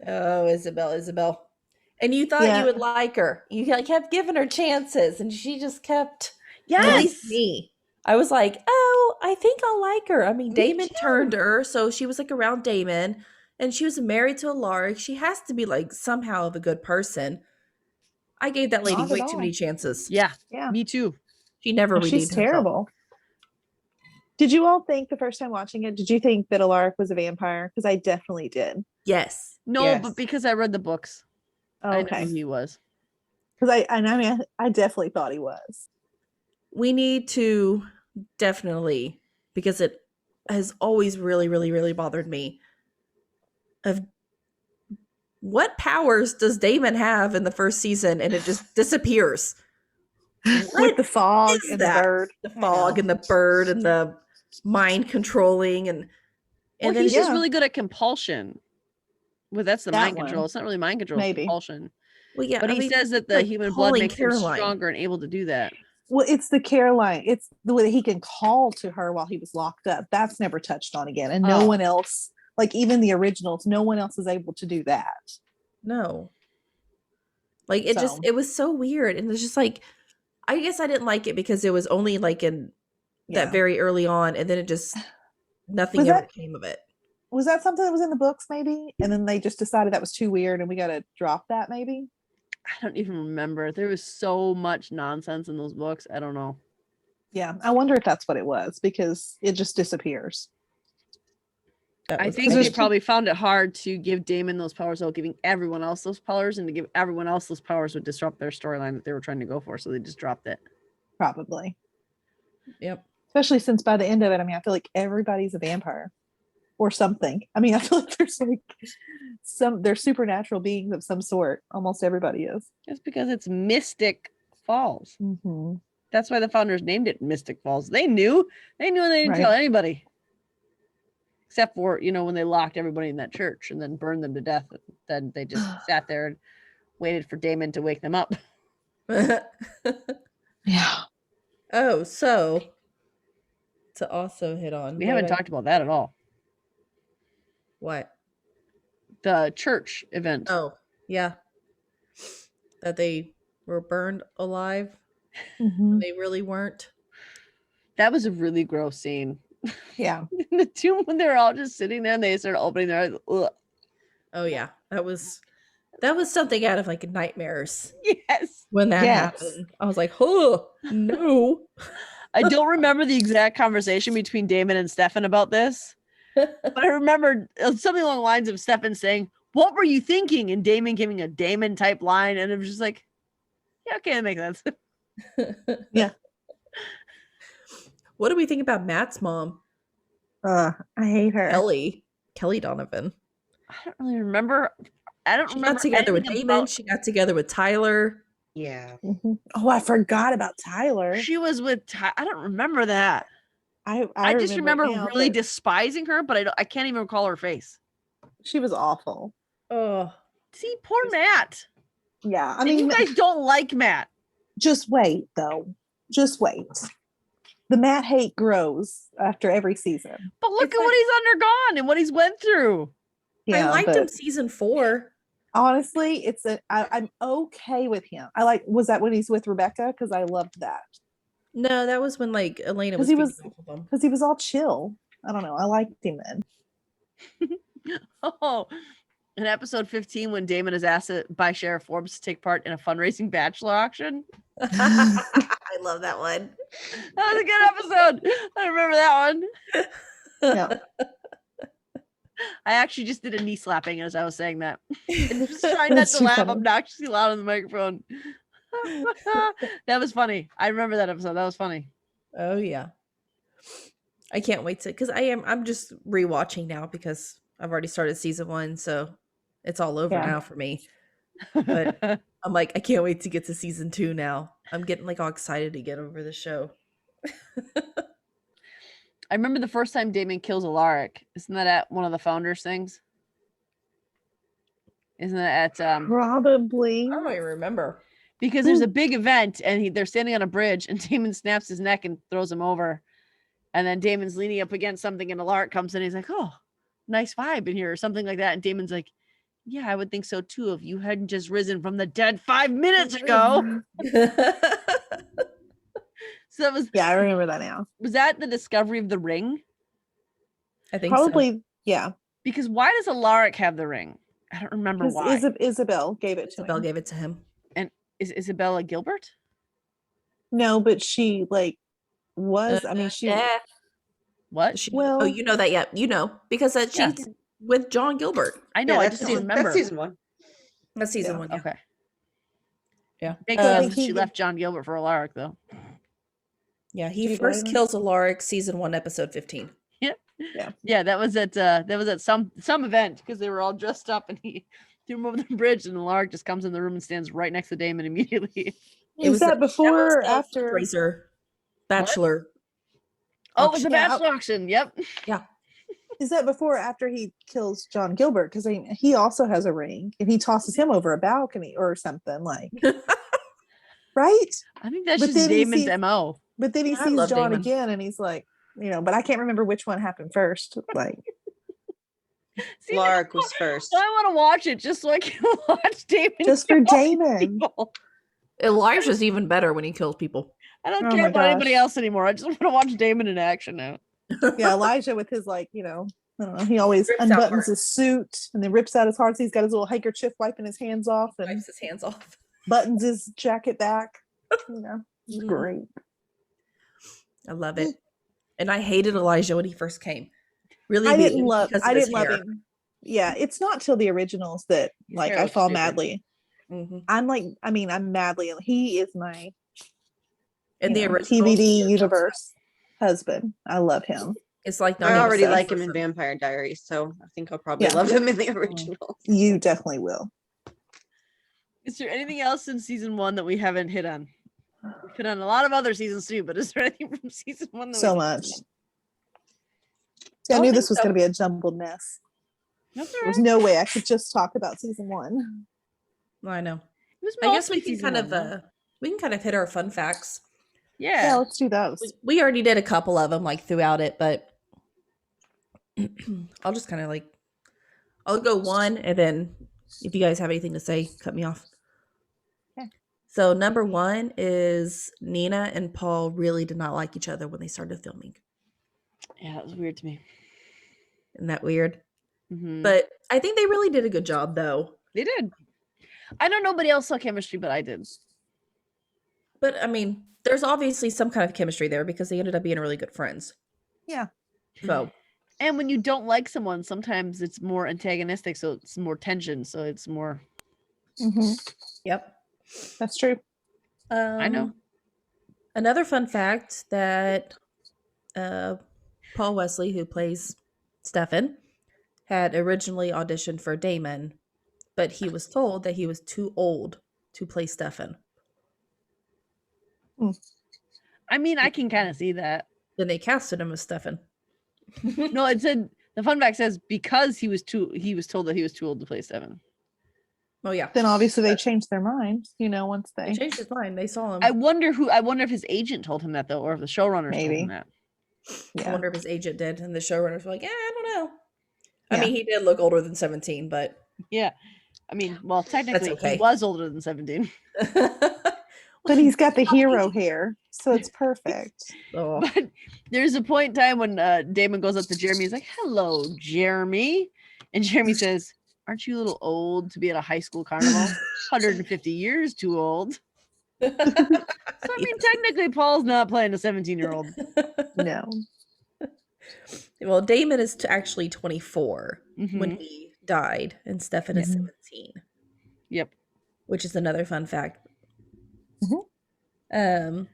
Oh, Isabel. And you thought you would like her. You kept giving her chances, and she just kept. At least me. I was like, oh, I think I'll like her. I mean, Damon turned her, so she was like around Damon, and she was married to Alaric. She has to be like somehow of a good person. I gave that lady way too many chances. Yeah, Yeah. me too. She never redeemed She's terrible. Did you all think the first time watching it, did you think that Alaric was a vampire? Because I definitely did. Yes. No, Yes. but because I read the books, Oh, I okay. knew he was. Because I definitely thought he was. We need to definitely, because it has always really, really, really bothered me, of what powers does Damon have in the first season and it just disappears? With the fog is and that? the bird. The fog and the bird and the mind controlling and Well, then he's just yeah. really good at compulsion. Well, that's the That mind control. one. It's not really mind control, it's Maybe. compulsion. well, yeah, But I he mean, says that the like human blood calling makes Caroline. him stronger and able to do that. Well, it's the Caroline. It's the way that he can call to her while he was locked up. That's never touched on again. And no Oh. one else, like even the originals, no one else is able to do that. No. Like it So. it was so weird. And it's just like, I guess I didn't like it because it was only like in Yeah. that very early on. And then it just, nothing Was ever that- came of it. Was that something that was in the books maybe? And then they just decided that was too weird and we got to drop that maybe? I don't even remember. There was so much nonsense in those books. I don't know. Yeah. I wonder if that's what it was because it just disappears. That I was think crazy. they probably found it hard to give Damon those powers while giving everyone else those powers, and to give everyone else those powers would disrupt their storyline that they were trying to go for. So they just dropped it. Probably. Yep. Especially since by the end of it, I mean, I feel like everybody's a vampire or something. I mean, I feel like there's like they're supernatural beings of some sort. Almost everybody is. Just because it's Mystic Falls. Mm-hmm. That's why the founders named it Mystic Falls. They knew. They knew and they didn't Right. tell anybody. Except for, when they locked everybody in that church and then burned them to death. Then they just sat there and waited for Damon to wake them up. Yeah. Oh, so to also hit on. We haven't talked about that at all. What? The church event. Oh, yeah. That they were burned alive. Mm-hmm. They really weren't. That was a really gross scene. Yeah. In the tomb, when they're all just sitting there and they started opening their eyes. Ugh. Oh yeah, that was something out of like nightmares Yes. when that Yes. happened. I was like, oh no. I don't remember the exact conversation between Damon and Stefan about this, but I remember something along the lines of Stefan saying, "What were you thinking?" and Damon giving a Damon type line, and it was just like, yeah, okay, that makes sense. Yeah. What do we think about Matt's mom, I hate her. Kelly Donovan? I don't really remember. I don't She remember got together with anything Damon. about- She got together with Tyler. Yeah. Mhm. Oh, I forgot about Tyler. She was with. I don't remember that. I just remember it now, really but despising her, but I can't even recall her face. she was awful. Oh, See, poor Matt. Yeah. I And mean, you guys don't like Matt. just wait though. Just wait. The Matt hate grows after every season. But look It's at what he's undergone and what he's went through. Yeah, I liked but him season 4. honestly, I'm okay with him. Was that when he's with Rebecca? Because I loved that. No, that was when like Elena 'Cause was he feeding was- off of him. Because he was all chill. I don't know. I liked him then. Oh, in episode 15, when Damon is asked by Sheriff Forbes to take part in a fundraising bachelor auction. I love that one. That was a good episode. I remember that one. Yeah. I actually just did a knee slapping as I was saying that. I was trying not That's to too laugh funny. obnoxiously loud on the microphone. That was funny. I remember that episode. That was funny. Oh yeah. I can't wait to, because I'm just rewatching now because I've already started season 1, so it's all over Yeah. now for me. But I'm like, I can't wait to get to season 2 now. I'm getting like all excited to get over the show. I remember the first time Damon kills Alaric. Isn't that at one of the founders things? Isn't that at Probably. I don't even remember. because there's a big event and they're standing on a bridge and Damon snaps his neck and throws him over. And then Damon's leaning up against something and Alaric comes in and he's like, oh, nice vibe in here or something like that. And Damon's like, yeah, I would think so too if you hadn't just risen from the dead 5 minutes ago. So that was, Yeah, I remember that now. was that the discovery of the ring? I think so. Probably, yeah. Because why does Alaric have the ring? I don't remember Because why. Isabel gave it to Isabel him. gave it to him. And is Isabella Gilbert? No, but she was. I mean, she. Yeah. What? Well, Oh, you know that, yet? You know, because that Yeah. she's with John Gilbert. I know, Yeah, I that's just don't season, remember. that's season 1. That's season Yeah. 1. Yeah. Okay. Yeah. Makes sense he she did- left John Gilbert for Alaric though. Yeah, Do he you first blame him? kills Alaric season 1, episode 15. Yeah, that was at some event because they were all dressed up and he threw him over the bridge and Alaric just comes in the room and stands right next to Damon immediately. is that before or the after? fundraiser bachelor. Oh, it was the Yeah, bachelor auction. Yep. Is that before or after he kills John Gilbert? Because he also has a ring and he tosses him over a balcony or something like. Right? I think that's But just then he Damon's sees- MO. But then he I sees love John Damon. again and he's like, but I can't remember which one happened first. Like, See, Lark was first. I want to watch it just so I can watch Damon. just for kill all these Damon. people. Elijah's even better when he kills people. I don't Oh care my about anybody gosh. else anymore. I just want to watch Damon in action now. Yeah, Elijah with his I don't know, he always Rips out unbuttons heart. his suit and then rips out his heart. So he's got his little handkerchief wiping his hands off and Wipes his hands off. buttons his jacket back. It's Mhm. great. I love it. And I hated Elijah when he first came. Really, I didn't because love of his him. Yeah, it's not till the originals that His like hair I looks fall stupid. madly. Mhm. I'm madly. He is my In the original TVD universe husband. I love him. it's like not I even already the like him in person. Vampire Diaries, so I think I'll probably Yeah. love him in the original. You definitely will. Is there anything else in season 1 that we haven't hit on? We've hit on a lot of other seasons too, but is there anything from season 1 that So we much. didn't? See, I don't knew think this was so. going to be a jumbled mess. That's all There was right. no way I could just talk about season 1. I know. It was I guess we mostly can season kind of one, though. we can kind of hit our fun facts. Yeah, Yeah. let's do those. We already did a couple of them like throughout it, but I'll just kind of I'll go one, and then if you guys have anything to say, cut me off. Okay. So number 1 is Nina and Paul really did not like each other when they started filming. Yeah, that was weird to me. Isn't that weird? Mhm. But I think they really did a good job, though. They did. I know nobody else saw chemistry, but I did. But I mean, there's obviously some kind of chemistry there because they ended up being really good friends. Yeah. So And when you don't like someone, sometimes it's more antagonistic, so it's more tension, so it's more. hmm yep. That's true. I know. Another fun fact that Paul Wesley, who plays Stefan, had originally auditioned for Damon, but he was told that he was too old to play Stefan. I mean, I can kind of see that. Then they casted him as Stefan. No, it said the fun fact says because he was told that he was too old to play Stefan. Oh yeah. Then obviously they changed their minds, once He they changed his mind. They saw him. I wonder if his agent told him that though, or if the showrunners told Maybe. him that. I yeah. wonder if his agent did, and the showrunners were like, "Yeah, I don't know." I Yeah. mean, he did look older than 17, but Yeah. I mean, well, technically okay. he was older than 17. But he's got the hero hair, so it's perfect. oh, But there's a point in time when Damon goes up to Jeremy. He's like, "Hello, Jeremy," and Jeremy says, "Aren't you a little old to be at a high school carnival? 150 years too old." So I mean, technically, Paul's not playing a 17-year-old. No. well, Damon is actually 24 when Mhm. he died, and Stefan is Mhm. 17, Yep. which is another fun fact. Mhm. Um,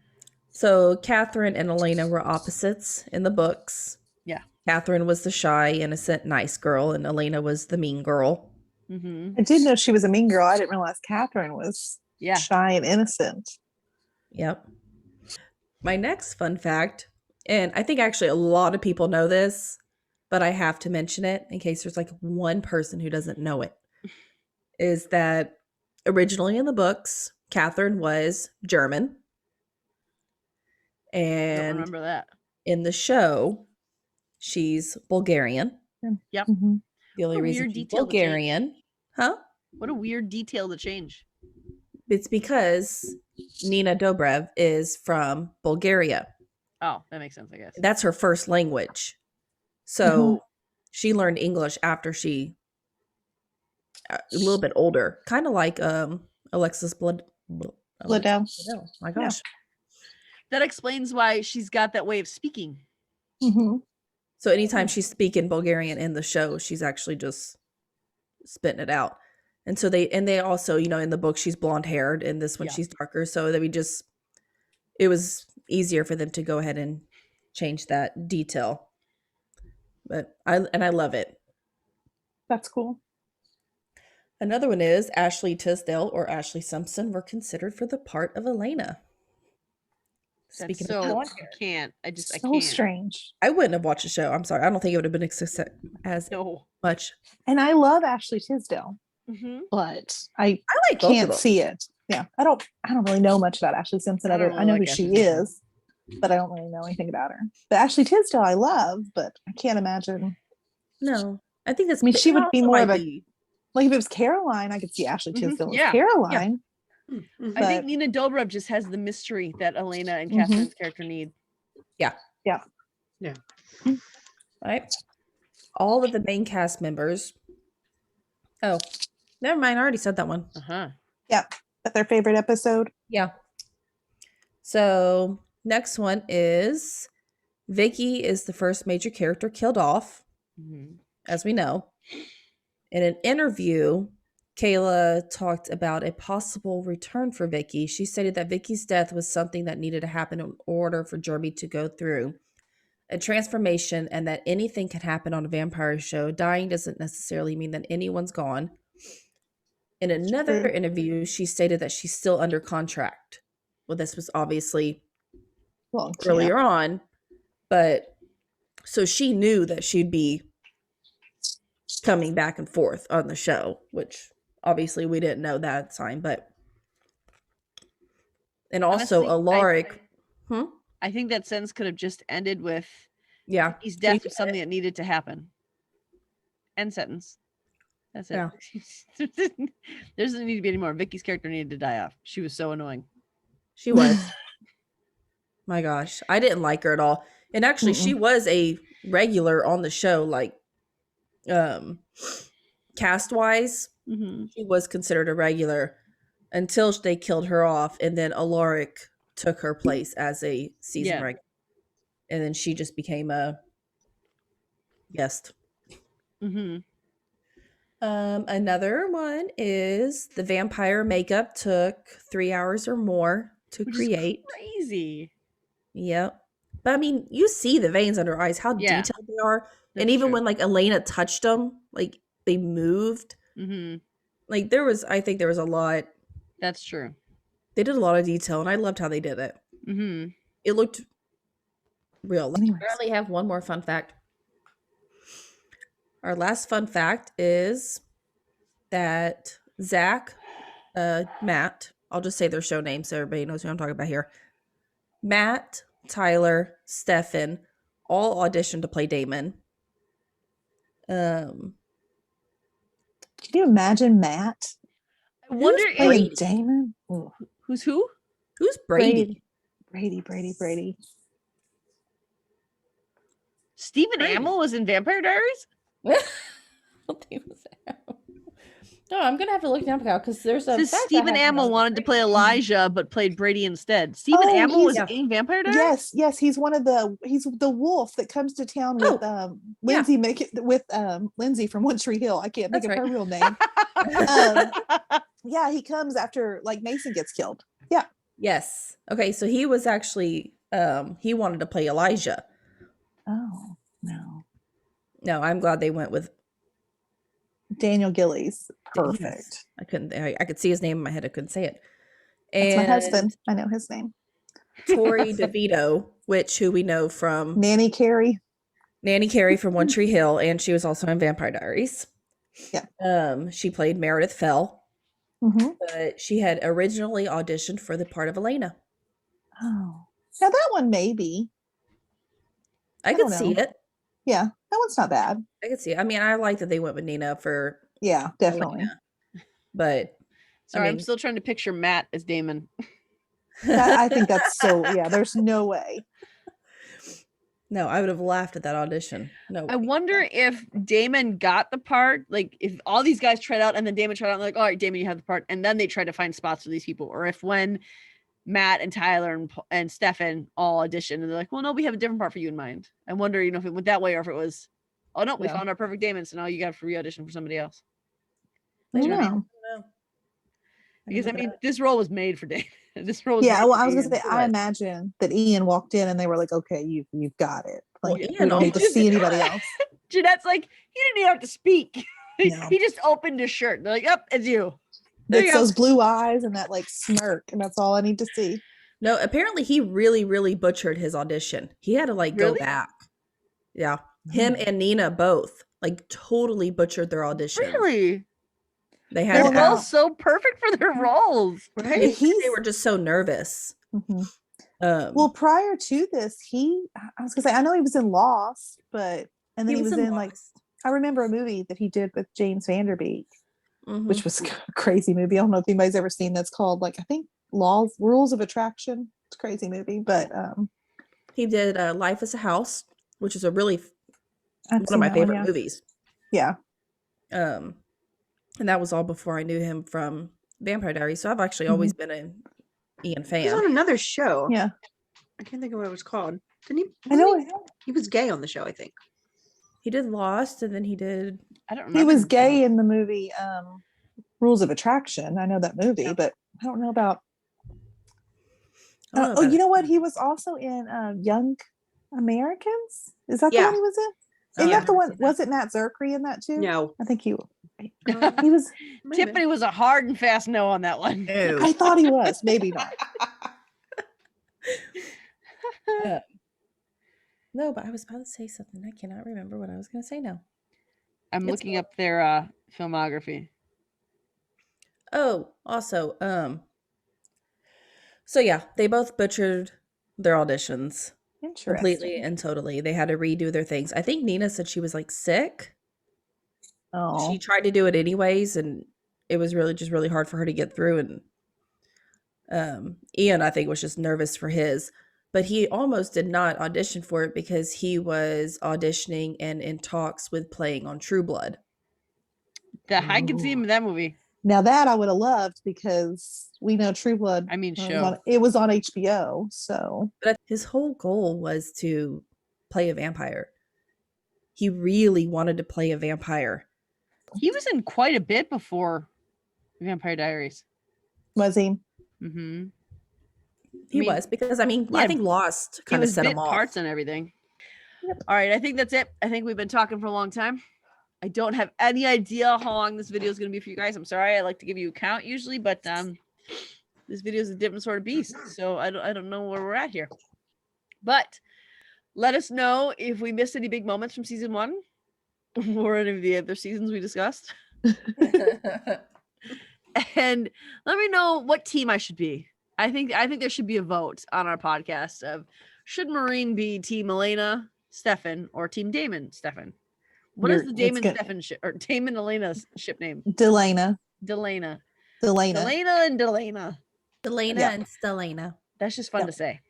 So Catherine and Elena were opposites in the books. Yeah. Catherine was the shy, innocent, nice girl, and Elena was the mean girl. Mm-hmm. I did know she was a mean girl. I didn't realize Catherine was Yeah. shy and innocent. Yep. My next fun fact, and I think actually a lot of people know this, but I have to mention it in case there's like one person who doesn't know it, is that originally in the books, Catherine was German. Don't And remember that. in the show, she's Bulgarian. Yep. Mhm. The only What a reason weird she's detail to change. Bulgarian, huh? What a weird detail to change. It's because Nina Dobrev is from Bulgaria. Oh, that makes sense, I guess. That's her first language. So she learned English after she a little bit older, kind of like Alexis Bledel. Bledel. My gosh. That explains why she's got that way of speaking. Mhm. So anytime she's speaking Bulgarian in the show, she's actually just spitting it out. And so they also, you know, in the book she's blonde haired, and this one Yeah. she's darker. So that it was easier for them to go ahead and change that detail. But I love it. That's cool. Another one is Ashley Tisdale or Ashley Simpson were considered for the part of Elena. That's Speaking so of blonde I hair, can't. I So can't. strange. I wouldn't have watched the show. I'm sorry. I don't think it would have been a success as No. much. And I love Ashley Tisdale, Mm-hmm. but I I like both of can't them. see it. Yeah, I don't really know much about Ashley Simpson. I don't I really know like who she Ashley Simpson. is, but I don't really know anything about her. But Ashley Tisdale, I love, but I can't imagine. No, I think that's. I mean, she would be also more might of a be- like if it was Caroline, I could see Ashley Mhm, Tisdale as yeah, Caroline. Mhm. I think But- Nina Dobrev just has the mystery that Elena and Mhm. Catherine's character need. right. All of the main cast members. Oh, never mind. I already said that one. Uh-huh. But their favorite episode. Yeah. So next one is Vicky is the first major character killed off, Mhm. as we know. In an interview, Kayla talked about a possible return for Vicky. She stated that Vicky's death was something that needed to happen in order for Jeremy to go through a transformation, and that anything can happen on a vampire show. Dying doesn't necessarily mean that anyone's gone. In another True. interview, she stated that she's still under contract. Well, this was obviously Well, earlier on, but so she knew that she'd be coming back and forth on the show, which obviously we didn't know that time, but and also Honestly, Alaric. I think that sentence could have just ended with Yeah. Vicky's So death you was something that needed to happen. End sentence. That's it. Yeah. There doesn't need to be any more. Vicky's character needed to die off. She was so annoying. She was. My gosh. I didn't like her at all. And actually she was a regular on the show, like cast wise. Mm-hmm. She was considered a regular until they killed her off, and then Alaric took her place as a season Yeah. regular. And then she just became a guest. Mm-hmm. Another one is the vampire makeup took 3 hours or more to Which create. is crazy. Yep. But I mean, you see the veins under her eyes, how Yeah. detailed they are. That's And even true. when like Elena touched them, like they moved. Mm-hmm. Like I think there was a lot. That's true. They did a lot of detail, and I loved how they did it. Mm-hmm. It looked real. I Anyways. only have one more fun fact. Our last fun fact is that Zach, Matt, I'll just say their show names so everybody knows who I'm talking about here. Matt, Tyler, Stefan, all auditioned to play Damon. Can you imagine Matt I wonder playing if, Damon? Ooh, who's who? Who's Brady? Brady. Stephen Brady. Amell was in Vampire Diaries? I don't think it was that. No, I'm gonna have to look it up now because there's a Says fact I Stephen have Amell about wanted to Brady. play Elijah but played Brady instead. Stephen Oh, Amell was he's- in Vampire Diaries? Yes, he's one of he's the wolf that comes to town with Lindsay Lindsay from One Tree Hill. I can't think That's of right. her real name. Yeah, he comes after like Mason gets killed. Yeah. Yes. Okay, so he was actually he wanted to play Elijah. Oh no, No, I'm glad they went with Daniel Gillies, yes. perfect. I couldn't I could see his name in my head, I couldn't say it. That's my And husband. I know his name. Tori DeVito, who we know from Nanny Carey. Nanny Carey from One Tree Hill, and she was also in Vampire Diaries. Yeah. She played Meredith Fell, Hmm. but she had originally auditioned for the part of Elena. Oh, now that one maybe. I don't could see know. it. Yeah, that one's not bad. I could see it. I mean, I like that they went with Nina for Yeah, definitely. Elena, but Sorry, I I'm mean, still trying to picture Matt as Damon. I think that's so. Yeah, there's no way. no, I would have laughed at that audition. No, I way. wonder if Damon got the part, like if all these guys tried out and then Damon tried out, and like, all right, Damon, you have the part, and then they tried to find spots for these people, or if when Matt and Tyler and Stefan all auditioned and they're like, well, no, we have a different part for you in mind. I wonder, if it went that way or if it was, oh no, we Yeah. found our perfect Damon, so now you got to re-audition for somebody else. I don't I know. don't know. Because I mean, this role was made for Damon. This role was Yeah, made well, for I was gonna Ian. say, I imagine that Ian walked in and they were like, "Okay, you've got it. Well, Like, Ian we don't need to just- see anybody else." Jeanette's like, he didn't even have to speak. No. He just opened his shirt. They're like, yep, it's you. There It's you go. those blue eyes and that like smirk, and that's all I need to see. No, apparently he really, really butchered his audition. He had to like go Really? back. Yeah, him and Nina both like totally butchered their audition. Really? They had They're to Well, both ask. so perfect for their roles. I Right? think He's they were just so nervous. Mhm. Well, prior to this, I was gonna say, I know he was in Lost, but and then he was in like, Lost. I remember a movie that he did with James Vanderbeek, Mhm. which was a crazy movie. I don't know if anybody's ever seen. That's called like, I think, Rules of Attraction. It's a crazy movie, but He did Life as a House, which is a really I've one of seen my that one, favorite yeah. movies. Yeah. And that was all before I knew him from Vampire Diaries. So I've actually always been an Ian He's fan. on another show. Yeah. I can't think of what it was called. Didn't he? I know He was gay on the show, I think. He did Lost, and then he did. I don't remember. he was him. gay in the movie Rules of Attraction. I know that movie, Yeah. but I don't know about. I don't know Oh, about you it. know what? He was also in Young Americans. Is that the Yeah. one he was in? Oh, Isn't yeah. that the one? Was it Matt Zerkry in that too? No. I think he Um, was. might have been. Tiffany was a hard and fast no on that one. No. I thought he was. Maybe not. No, but I was about to say something. I cannot remember what I was going to say now. I'm It's looking fine. up their filmography. Oh, also, so yeah, they both butchered their auditions completely Interesting. and totally. They had to redo their things. I think Nina said she was like sick. Oh, She tried to do it anyways, and it was really hard for her to get through. And Ian, I think, was just nervous for his, but he almost did not audition for it because he was auditioning and in talks with playing on True Blood. I can see him in that movie. now that I would have loved, because we know True Blood. I mean, it was show. it was on HBO, so But his whole goal was to play a vampire. He really wanted to play a vampire. He was in quite a bit before Vampire Diaries. was he? Mm-hmm. He I mean, was, because I mean, yeah, I think Lost He kind of was set bit him off. parts and everything. All right, I think that's it. I think we've been talking for a long time. I don't have any idea how long this video is going to be for you guys. I'm sorry. I like to give you a count usually, but this video is a different sort of beast, so I don't know where we're at here. But let us know if we missed any big moments from season 1 or any of the other seasons we discussed. And let me know what team I should be. I think there should be a vote on our podcast of, should Maureen be Team Elena Stefan or Team Damon Stefan? What is the Damon Stefan or Damon Elena ship name? Delana. Delana. Delana. Delana and Delana. Delana Yeah. and Stelena. That's just fun Yeah. to say.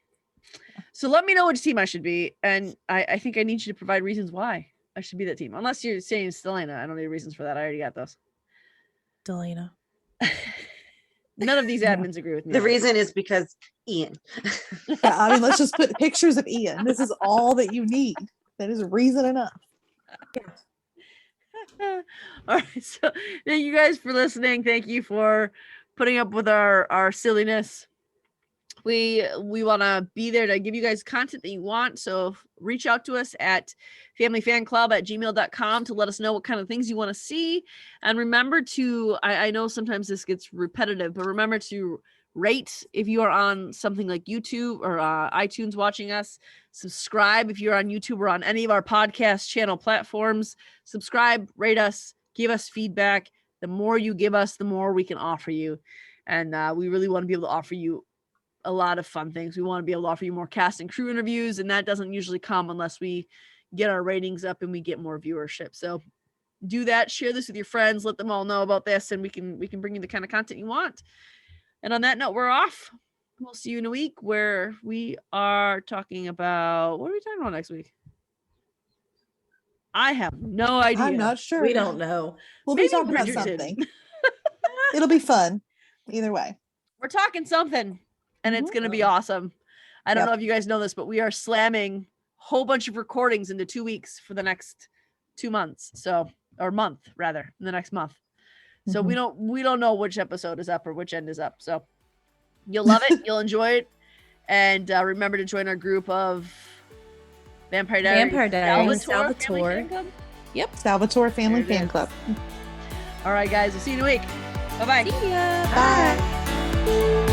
So let me know which team I should be, and I think I need you to provide reasons why I should be that team. Unless you're saying Stelena, I don't need reasons for that. I already got those. Delana. None of these Yeah. admins agree with me. The reason is because Ian. Yeah, I mean, let's just put pictures of Ian. This is all that you need. That is reason enough. All right, so thank you guys for listening. Thank you for putting up with our silliness. We want to be there to give you guys content that you want. So reach out to us at familyfanclub@gmail.com to let us know what kind of things you want to see. And remember to, I know sometimes this gets repetitive, but remember to rate if you are on something like YouTube or iTunes watching us. Subscribe if you're on YouTube or on any of our podcast channel platforms. Subscribe, rate us, give us feedback. The more you give us, the more we can offer you. And we really want to be able to offer you a lot of fun things. We want to be able to offer you more cast and crew interviews, and that doesn't usually come unless we get our ratings up and we get more viewership. So do that, share this with your friends, let them all know about this, and we can bring you the kind of content you want. And on that note, we're off. We'll see you in a week where we are talking about, what are we talking about next week? I have no idea. I'm not sure. We don't know. We'll Maybe be talking about Bridgerton. something. It'll be fun. Either way. We're talking something, and it's Mhm. going to be awesome. I don't Yep. know if you guys know this, but we are slamming a whole bunch of recordings into 2 weeks for the next 2 months. So, or month rather, in the next month. So we don't know which episode is up or which end is up. So you'll love it. You'll enjoy it. And remember to join our group of Vampire Diaries. Vampire Diaries, Family Salvatore. Fan Club. Salvatore Family There it Fan is. Club. All right, guys. We'll see you in a week. Bye-bye. See ya. Bye.